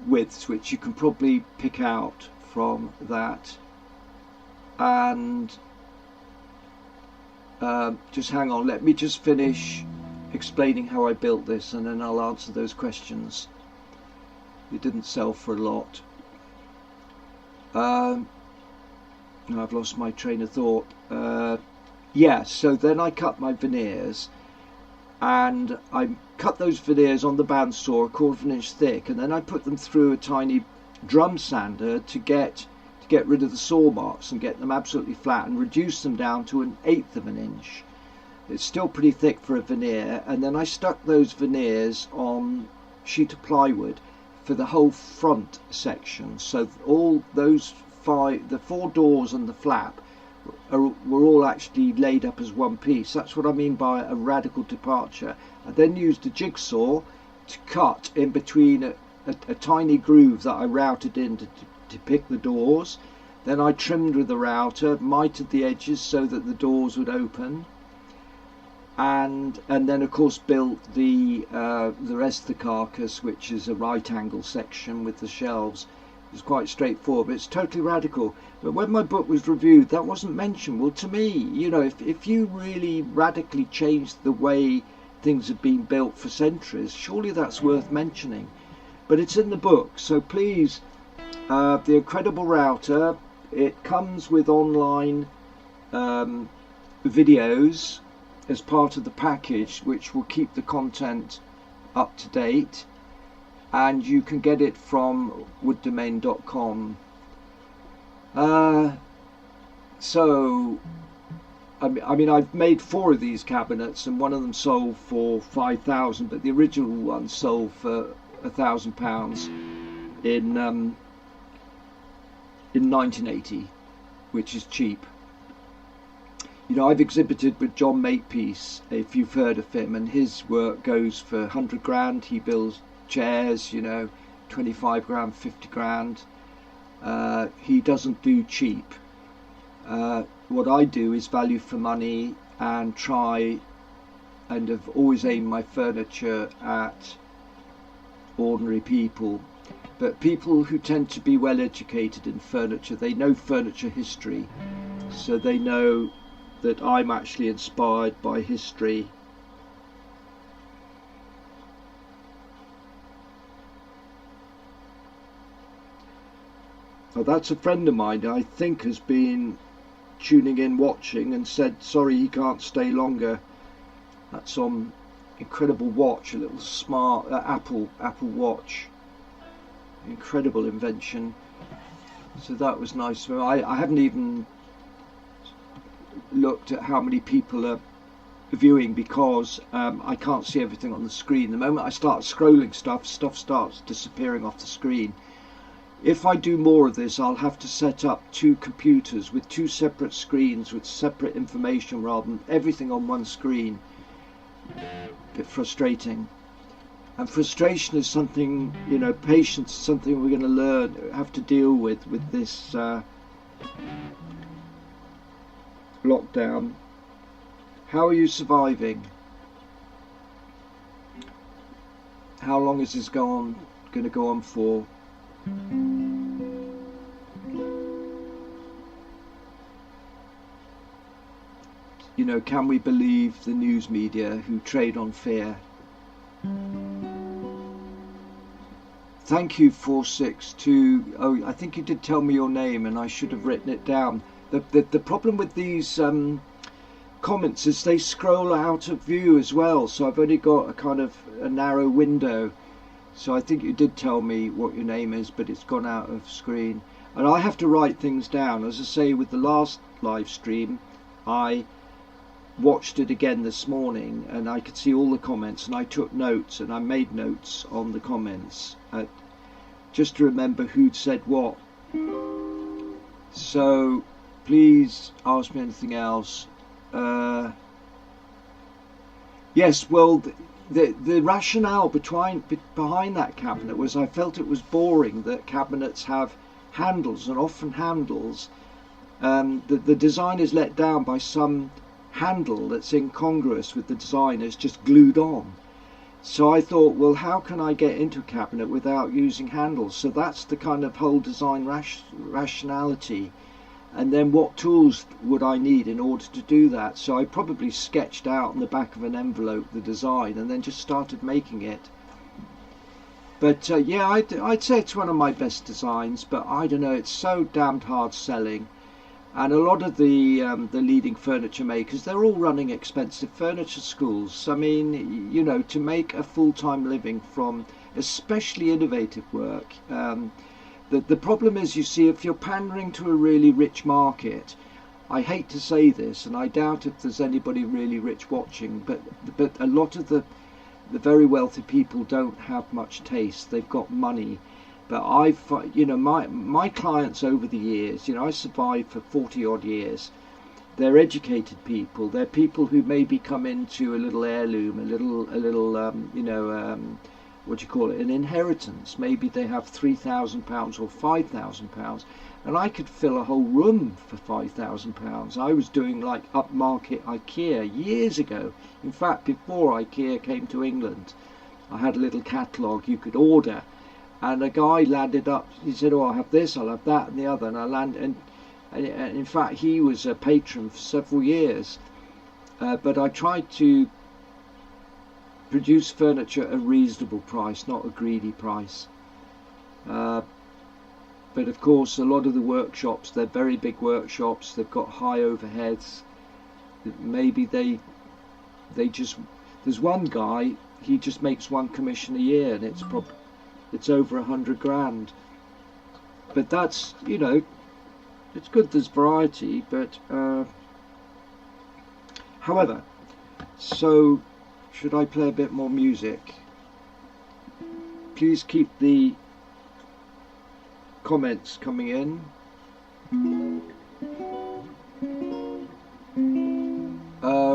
widths, which you can probably pick out from that. And just hang on, let me just finish explaining how I built this, and then I'll answer those questions. It didn't sell for a lot. I've lost my train of thought. Yeah, so then I cut my veneers, and I cut those veneers on the bandsaw 1/4 inch thick, and then I put them through a tiny drum sander to get rid of the saw marks and get them absolutely flat, and reduce them down to 1/8 of an inch. It's still pretty thick for a veneer, and then I stuck those veneers on sheet of plywood for the whole front section. So all those the 4 doors and the flap were all actually laid up as one piece. That's what I mean by a radical departure. I then used a jigsaw to cut in between a tiny groove that I routed in to pick the doors. Then I trimmed with the router, mitered the edges so that the doors would open, and then of course built the rest of the carcass, which is a right angle section with the shelves. It's quite straightforward, but it's totally radical. But when my book was reviewed, that wasn't mentioned. Well, to me, you know, if you really radically change the way things have been built for centuries, surely that's worth mentioning. But it's in the book, so please, the incredible router, it comes with online videos as part of the package, which will keep the content up to date, and you can get it from wooddomain.com. So I mean, I've made 4 of these cabinets, and one of them sold for £5,000, but the original one sold for £1,000 in 1980, which is cheap. You know, I've exhibited with John Makepeace, if you've heard of him, and his work goes for 100 grand. He builds chairs, you know, 25 grand, 50 grand. He doesn't do cheap. What I do is value for money, and try and have always aimed my furniture at ordinary people, but people who tend to be well educated in furniture. They know furniture history, so they know that I'm actually inspired by history. Now, that's a friend of mine, I think, has been tuning in, watching, and said sorry he can't stay longer. That's on incredible watch, a little smart Apple watch, incredible invention. So that was nice. I haven't even looked at how many people are viewing, because I can't see everything on the screen. The moment I start scrolling stuff starts disappearing off the screen. If I do more of this, I'll have to set up 2 computers with 2 separate screens with separate information rather than everything on one screen. A bit frustrating. And frustration is something, you know, patience is something we're going to learn, have to deal with this lockdown. How are you surviving? How long is this going to go on for? You know, can we believe the news media who trade on fear? Thank you, 462. Oh, I think you did tell me your name, and I should have written it down. The problem with these comments is they scroll out of view as well, so I've only got a kind of a narrow window. So I think you did tell me what your name is, but it's gone out of screen. And I have to write things down. As I say, with the last live stream, I watched it again this morning, and I could see all the comments, and I took notes, and I made notes on the comments just to remember who'd said what. So please ask me anything else. Yes, well, the rationale behind that cabinet was I felt it was boring that cabinets have handles, and often handles, the design is let down by some handle that's incongruous with the design, is just glued on. So I thought, well, how can I get into a cabinet without using handles? So that's the kind of whole design rationality. And then what tools would I need in order to do that? So I probably sketched out on the back of an envelope the design, and then just started making it. But yeah, I'd say it's one of my best designs, but I don't know, it's so damned hard selling. And a lot of the leading furniture makers, they're all running expensive furniture schools. I mean, you know, to make a full-time living from especially innovative work, the problem is, you see, if you're pandering to a really rich market, I hate to say this, and I doubt if there's anybody really rich watching, but a lot of the very wealthy people don't have much taste. They've got money. But you know, my clients over the years, you know, I survived for 40 odd years. They're educated people. They're people who maybe come into a little heirloom, a little you know, what do you call it, an inheritance. Maybe they have £3,000 or £5,000, and I could fill a whole room for £5,000. I was doing like upmarket IKEA years ago. In fact, before IKEA came to England, I had a little catalogue you could order, and a guy landed up. He said, "Oh, I'll have this, I'll have that, and the other." And I landed, and in fact, he was a patron for several years. But I tried to produce furniture at a reasonable price, not a greedy price. But of course, a lot of the workshops, they're very big workshops, they've got high overheads. Maybe they just, there's one guy, he just makes one commission a year, and it's over 100 grand. But that's, you know, it's good there's variety, but however, so should I play a bit more music? Please keep the comments coming in.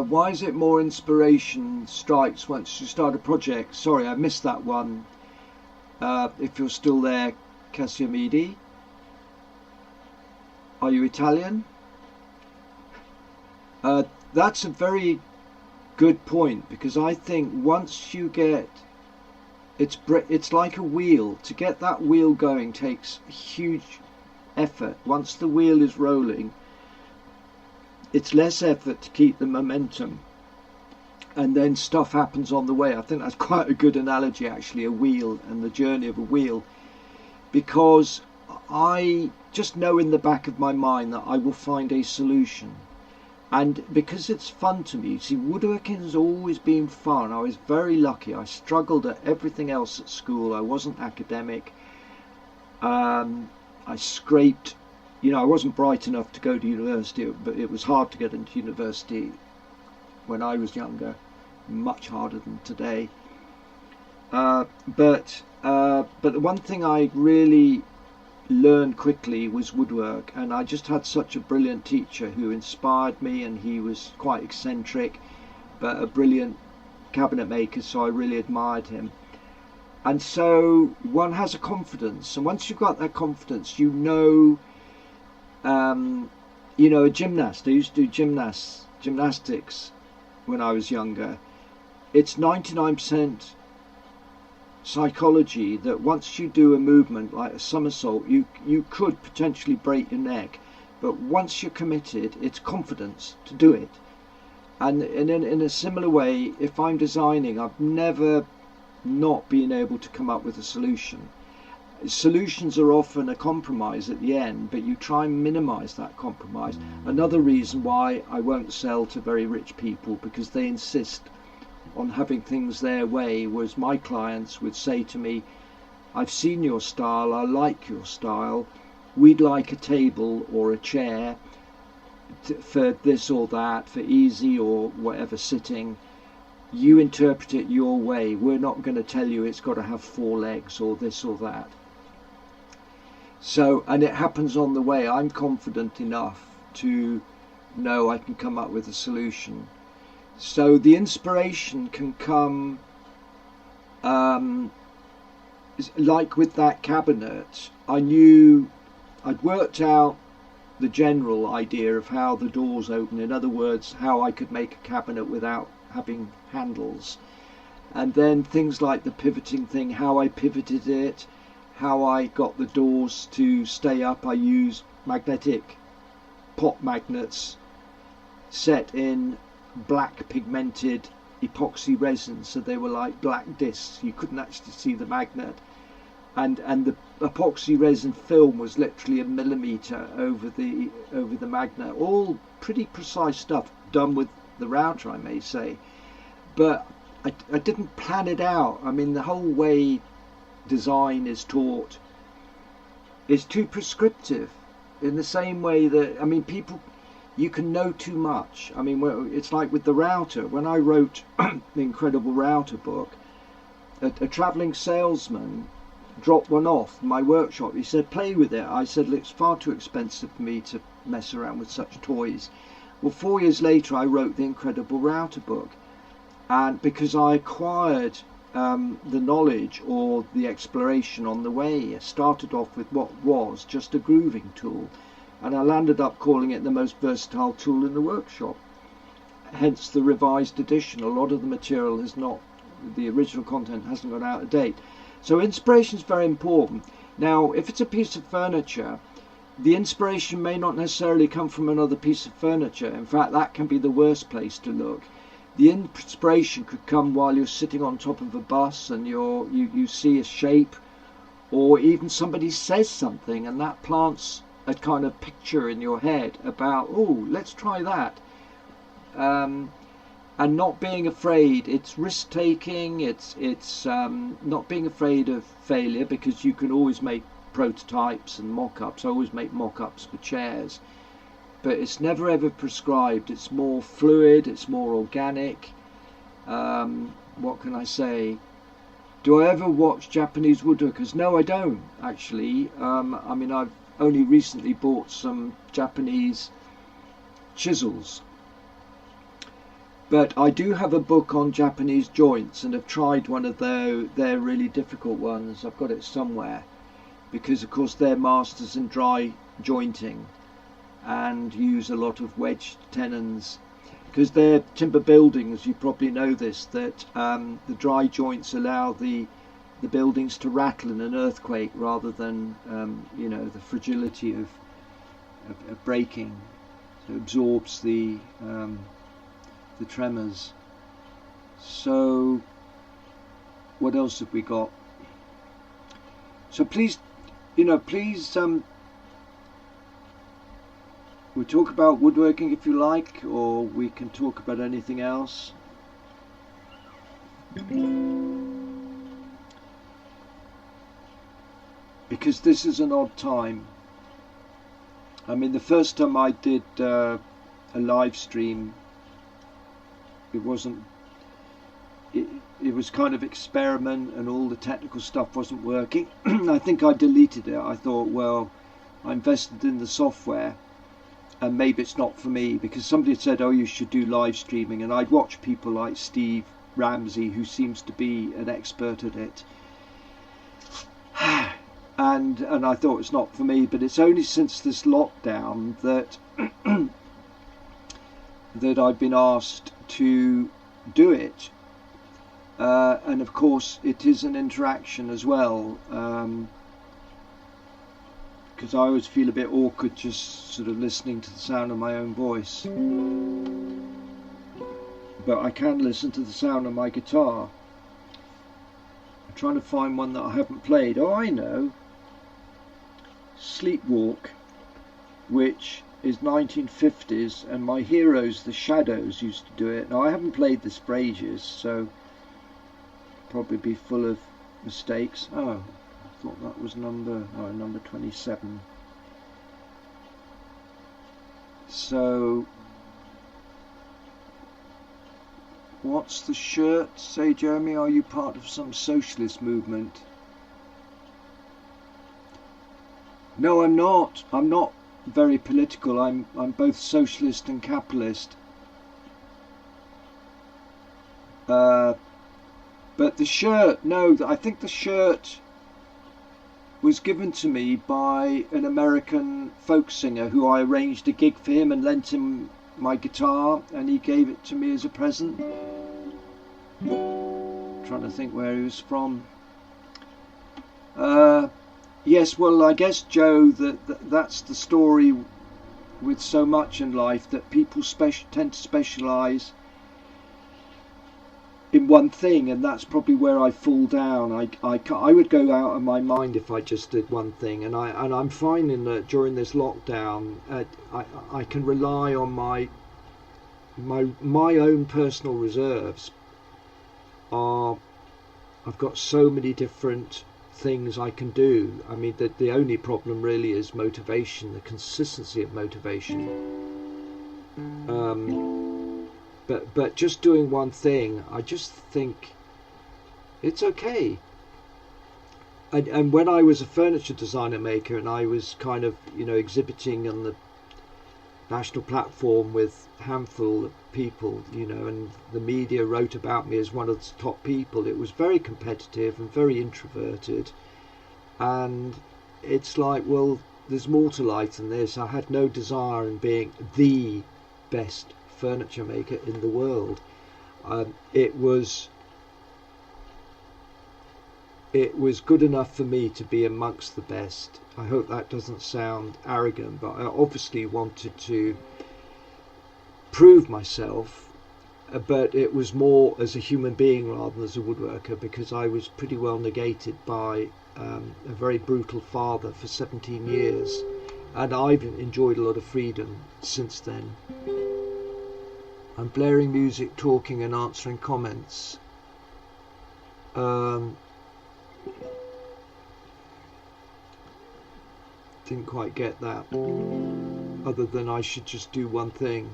Why is it more inspiration strikes once you start a project? Sorry, I missed that one. If you're still there, Cassiamidi. Are you Italian? That's a very good point, because I think once you get, it's like a wheel. To get that wheel going takes huge effort. Once the wheel is rolling, it's less effort to keep the momentum, and then stuff happens on the way. I think that's quite a good analogy, actually, a wheel and the journey of a wheel, because I just know in the back of my mind that I will find a solution. And because it's fun to me, see, woodworking has always been fun. I was very lucky. I struggled at everything else at school. I wasn't academic. I scraped, you know, I wasn't bright enough to go to university, but it was hard to get into university when I was younger, much harder than today. But the one thing I really learned quickly was woodwork, and I just had such a brilliant teacher who inspired me, and he was quite eccentric but a brilliant cabinet maker, so I really admired him. And so one has a confidence, and once you've got that confidence, you know, a gymnast. I used to do gymnastics when I was younger. It's 99% psychology that once you do a movement like a somersault, you could potentially break your neck, but once you're committed, it's confidence to do it. And in a similar way, if I'm designing, I've never not been able to come up with a solution. Solutions are often a compromise at the end, but you try and minimize that compromise. Another reason why I won't sell to very rich people, because they insist on having things their way, was my clients would say to me, "I've seen your style, I like your style, we'd like a table or a chair for this or that, for easy or whatever sitting. You interpret it your way. We're not going to tell you it's got to have 4 legs or this or that." So, and it happens on the way. I'm confident enough to know I can come up with a solution. So the inspiration can come, like with that cabinet, I knew I'd worked out the general idea of how the doors open. In other words, how I could make a cabinet without having handles. And then things like the pivoting thing, how I pivoted it, how I got the doors to stay up. I used magnetic pot magnets set in black pigmented epoxy resin, so they were like black discs. You couldn't actually see the magnet, and the epoxy resin film was literally 1 millimeter over the magnet. All pretty precise stuff, done with the router, I may say, but I didn't plan it out. I mean, the whole way design is taught is too prescriptive, in the same way that, I mean, people, you can know too much. I mean, it's like with the router. When I wrote the incredible router book, a travelling salesman dropped one off in my workshop. He said, "Play with it." I said, "It's far too expensive for me to mess around with such toys." Well, 4 years later, I wrote the incredible router book, and because I acquired the knowledge or the exploration on the way. I started off with what was just a grooving tool, and I landed up calling it the most versatile tool in the workshop. Hence the revised edition. A lot of the material has not, the original content hasn't gone out of date. So inspiration is very important. Now, if it's a piece of furniture, the inspiration may not necessarily come from another piece of furniture. In fact, that can be the worst place to look. The inspiration could come while you're sitting on top of a bus and you see a shape, or even somebody says something and that plants a kind of picture in your head about, oh, let's try that. And not being afraid, it's risk taking, it's not being afraid of failure, because you can always make prototypes and mock-ups. I always make mock-ups for chairs, but it's never ever prescribed. It's more fluid, it's more organic. What can I say? Do I ever watch Japanese woodworkers? No, I don't actually. I mean, I've only recently bought some Japanese chisels, but I do have a book on Japanese joints and have tried one of their really difficult ones. I've got it somewhere, because of course they're masters in dry jointing and use a lot of wedged tenons, because they're timber buildings. You probably know this, that the dry joints allow the buildings to rattle in an earthquake rather than you know, the fragility of breaking. So it absorbs the tremors. So what else have we got? So please, you know, please we'll talk about woodworking if you like, or we can talk about anything else. Because this is an odd time. I mean, the first time I did a live stream, it wasn't, it was kind of experiment and all the technical stuff wasn't working. I think I deleted it. I thought, well, I invested in the software and maybe it's not for me, because somebody had said, oh, you should do live streaming, and I'd watch people like Steve Ramsey, who seems to be an expert at it, and I thought it's not for me. But it's only since this lockdown that that I've been asked to do it, and of course it is an interaction as well, because I always feel a bit awkward just sort of listening to the sound of my own voice, but I can listen to the sound of my guitar. I'm trying to find one that I haven't played. Oh, I know, Sleepwalk, which is 1950s, and my heroes, the Shadows, used to do it. Now, I haven't played this for ages, so probably be full of mistakes. Oh, I thought that was number 27. So what's the shirt say, Jeremy? Are you part of some socialist movement? No, I'm not. I'm not very political. I'm both socialist and capitalist. But the shirt, no, I think the shirt was given to me by an American folk singer who I arranged a gig for him and lent him my guitar, and he gave it to me as a present. Trying to think where he was from. Yes, well, I guess, Joe, that's the story with so much in life, that people tend to specialise in one thing, and that's probably where I fall down. I would go out of my mind if I just did one thing, and I'm finding that during this lockdown, I can rely on my own personal reserves. I've got so many different things I can do. I mean, the only problem really is motivation, the consistency of motivation. But just doing one thing, I just think it's okay. And when I was a furniture designer maker, and I was kind of, you know, exhibiting on national platform with a handful of people, you know, and the media wrote about me as one of the top people. It was very competitive and very introverted, and it's like, well, there's more to life than this. I had no desire in being the best furniture maker in the world. It was good enough for me to be amongst the best. I hope that doesn't sound arrogant, but I obviously wanted to prove myself, but it was more as a human being rather than as a woodworker, because I was pretty well negated by a very brutal father for 17 years, and I've enjoyed a lot of freedom since then. I'm blaring music, talking and answering comments. Didn't quite get that, other than I should just do one thing.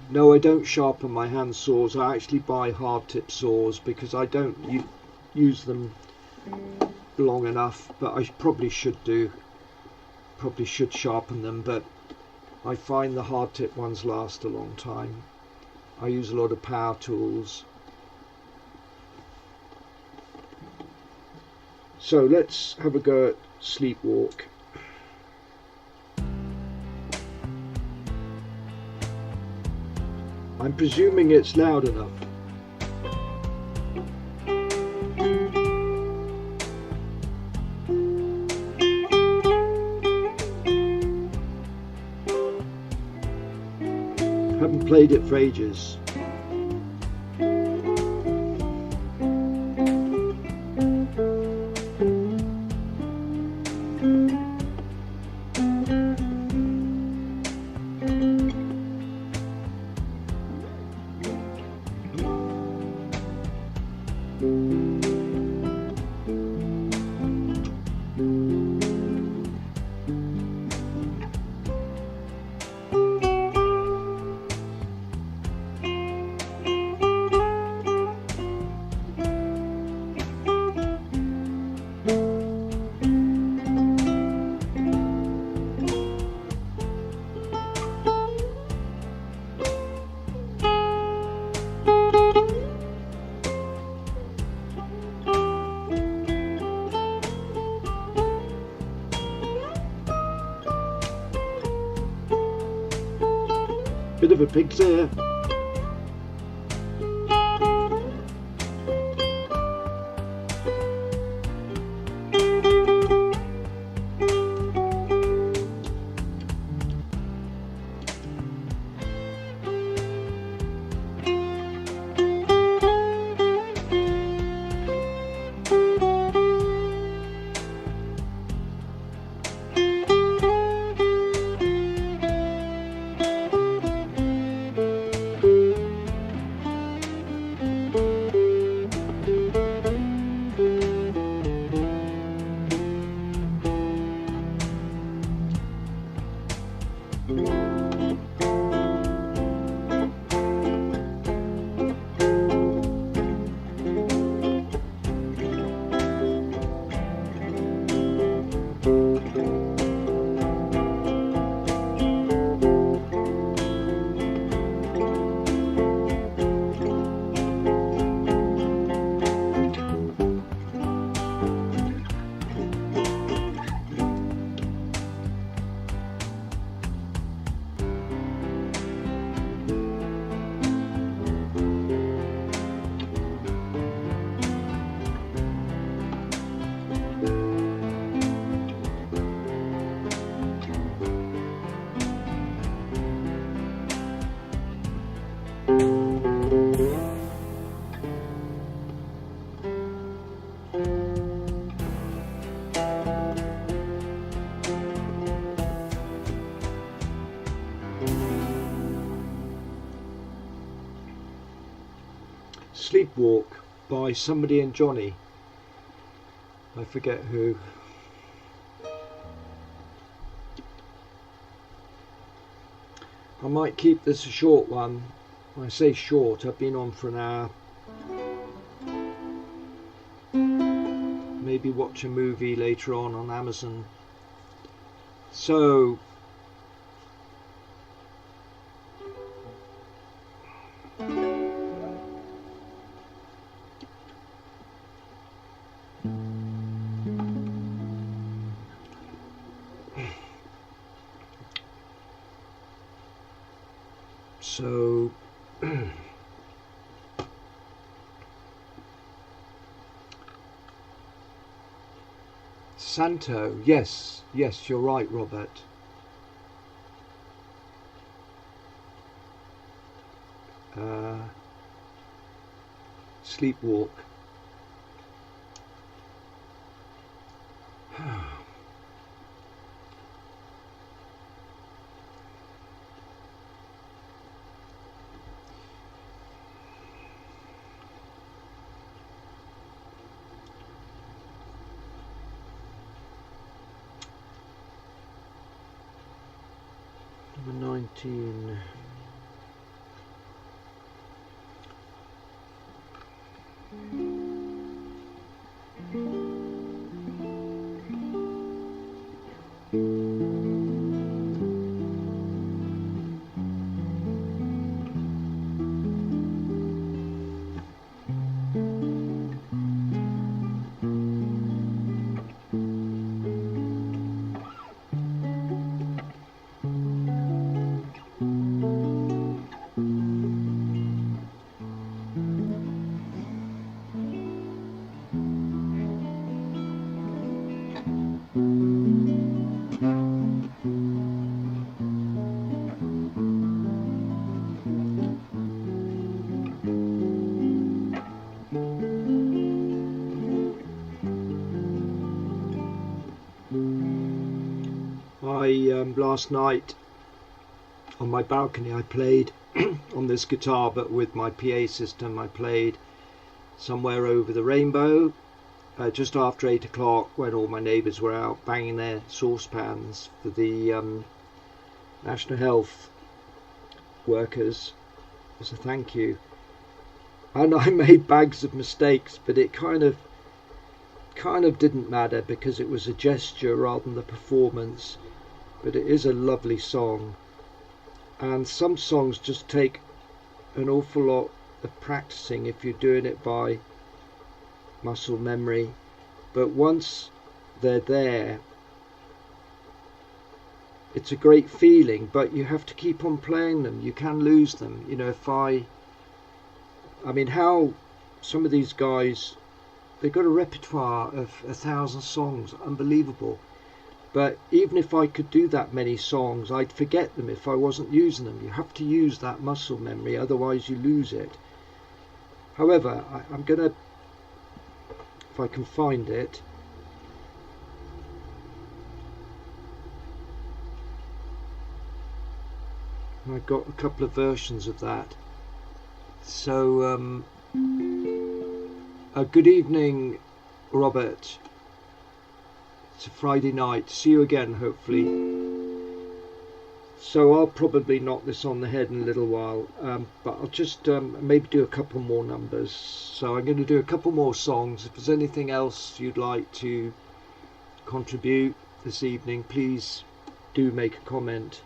No, I don't sharpen my hand saws. I actually buy hard tip saws because I don't use them long enough, but I probably should sharpen them, but I find the hard tip ones last a long time. I use a lot of power tools. So let's have a go at Sleepwalk. I'm presuming it's loud enough. Haven't played it for ages. Bit of a pig's ear. Sleepwalk by somebody and Johnny. I forget who. I might keep this a short one. When I say short, I've been on for an hour. Maybe watch a movie later on Amazon. So Santo, yes, you're right, Robert. Sleepwalk. Number 19. Last night on my balcony I played on this guitar, but with my PA system. I played Somewhere Over the Rainbow just after 8 o'clock when all my neighbours were out banging their saucepans for the National Health workers as a thank you. And I made bags of mistakes, but it kind of didn't matter because it was a gesture rather than the performance. But it is a lovely song, and some songs just take an awful lot of practicing if you're doing it by muscle memory, but once they're there it's a great feeling. But you have to keep on playing them, you can lose them. You know, I mean how some of these guys, they've got a repertoire of 1,000 songs, unbelievable. But even if I could do that many songs, I'd forget them if I wasn't using them. You have to use that muscle memory, otherwise you lose it. However, I'm going to, if I can find it, I've got a couple of versions of that. So, good evening, Robert. It's a Friday night. See you again, hopefully. So I'll probably knock this on the head in a little while, but I'll just maybe do a couple more numbers. So I'm going to do a couple more songs. If there's anything else you'd like to contribute this evening, please do make a comment.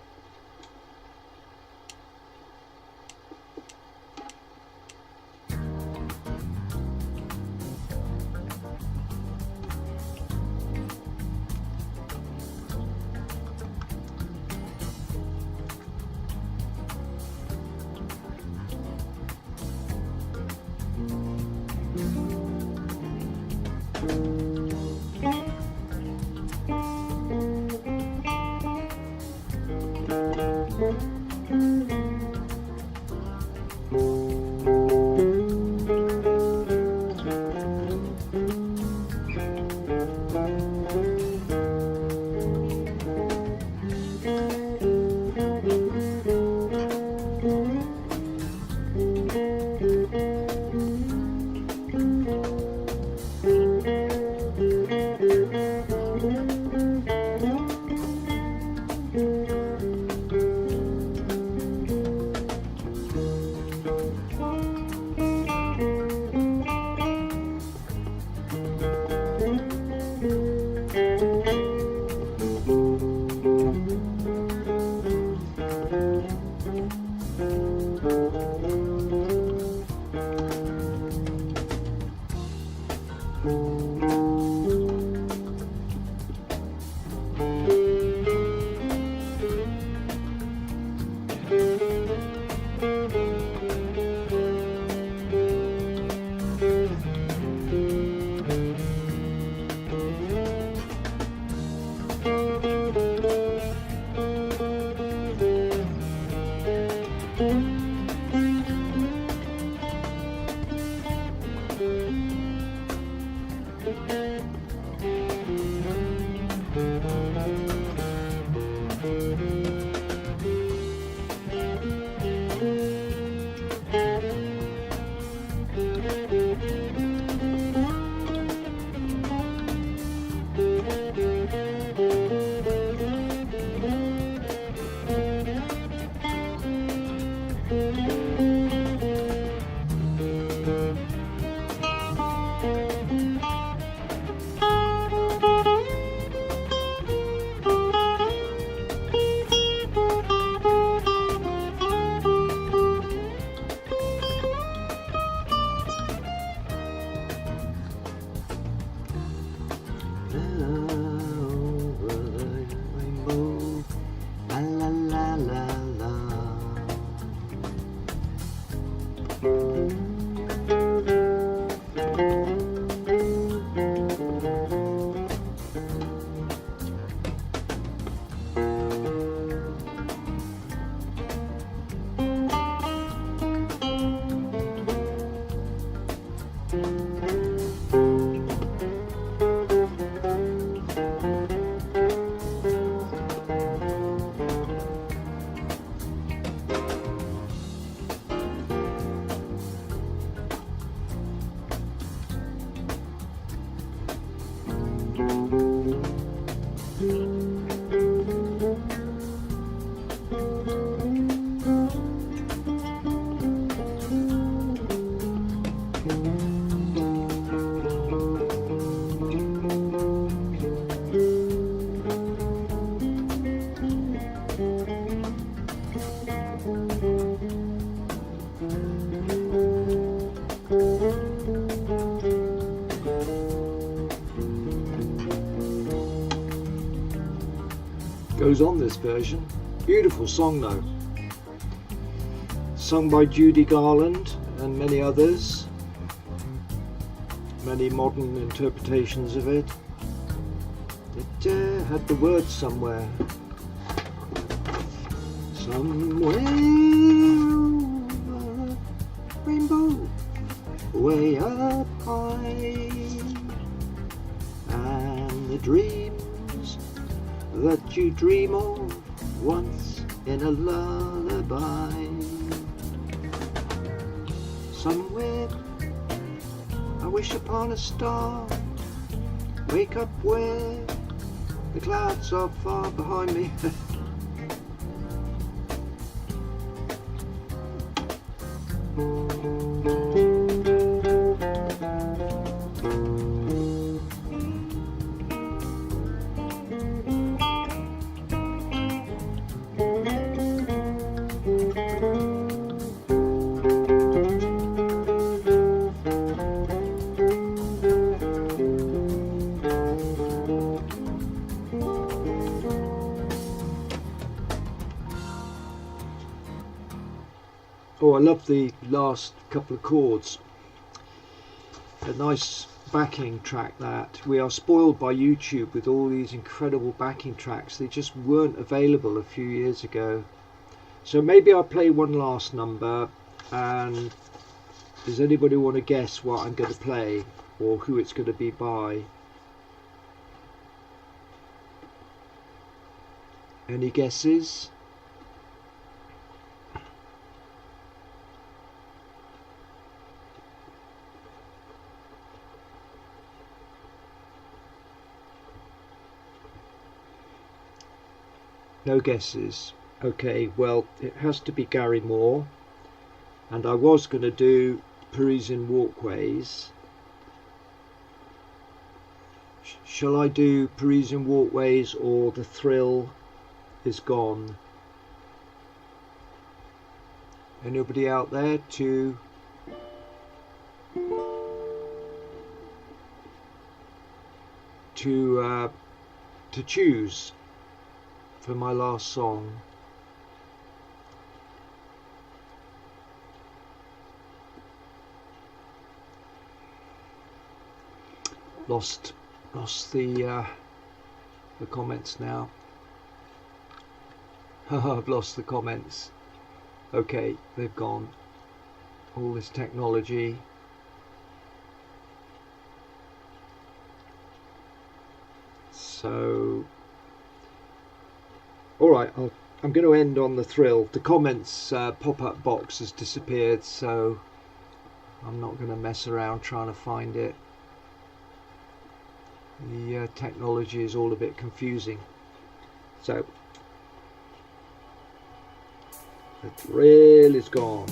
Goes on this version. Beautiful song though. Sung by Judy Garland and many others. Many modern interpretations of it. It had the words somewhere. Somewhere over rainbow, way up high, and the dreams that you dream of once in a lullaby. Somewhere I wish upon a star, wake up where the clouds are far behind me. Oh, I love the last couple of chords. A nice backing track that. We are spoiled by YouTube with all these incredible backing tracks. They just weren't available a few years ago. So maybe I'll play one last number, and does anybody want to guess what I'm going to play or who it's going to be by? Any guesses? No guesses. Okay, well, it has to be Gary Moore, and I was going to do Parisian Walkways. Shall I do Parisian Walkways or The Thrill Is Gone? Anybody out there to choose for my last song? Lost the comments now. I've lost the comments. Okay, they've gone. All this technology. So, alright, I'm going to end on the thrill. The comments pop-up box has disappeared, so I'm not going to mess around trying to find it. The technology is all a bit confusing. So, the thrill is gone.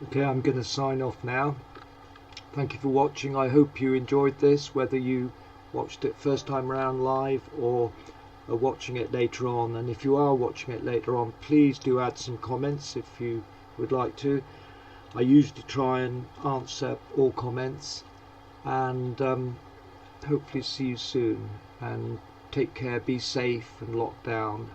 Okay, I'm going to sign off now. Thank you for watching. I hope you enjoyed this, whether you watched it first time around live or are watching it later on. And if you are watching it later on, please do add some comments if you would like to. I usually try and answer all comments, and hopefully see you soon, and take care, be safe and lock down.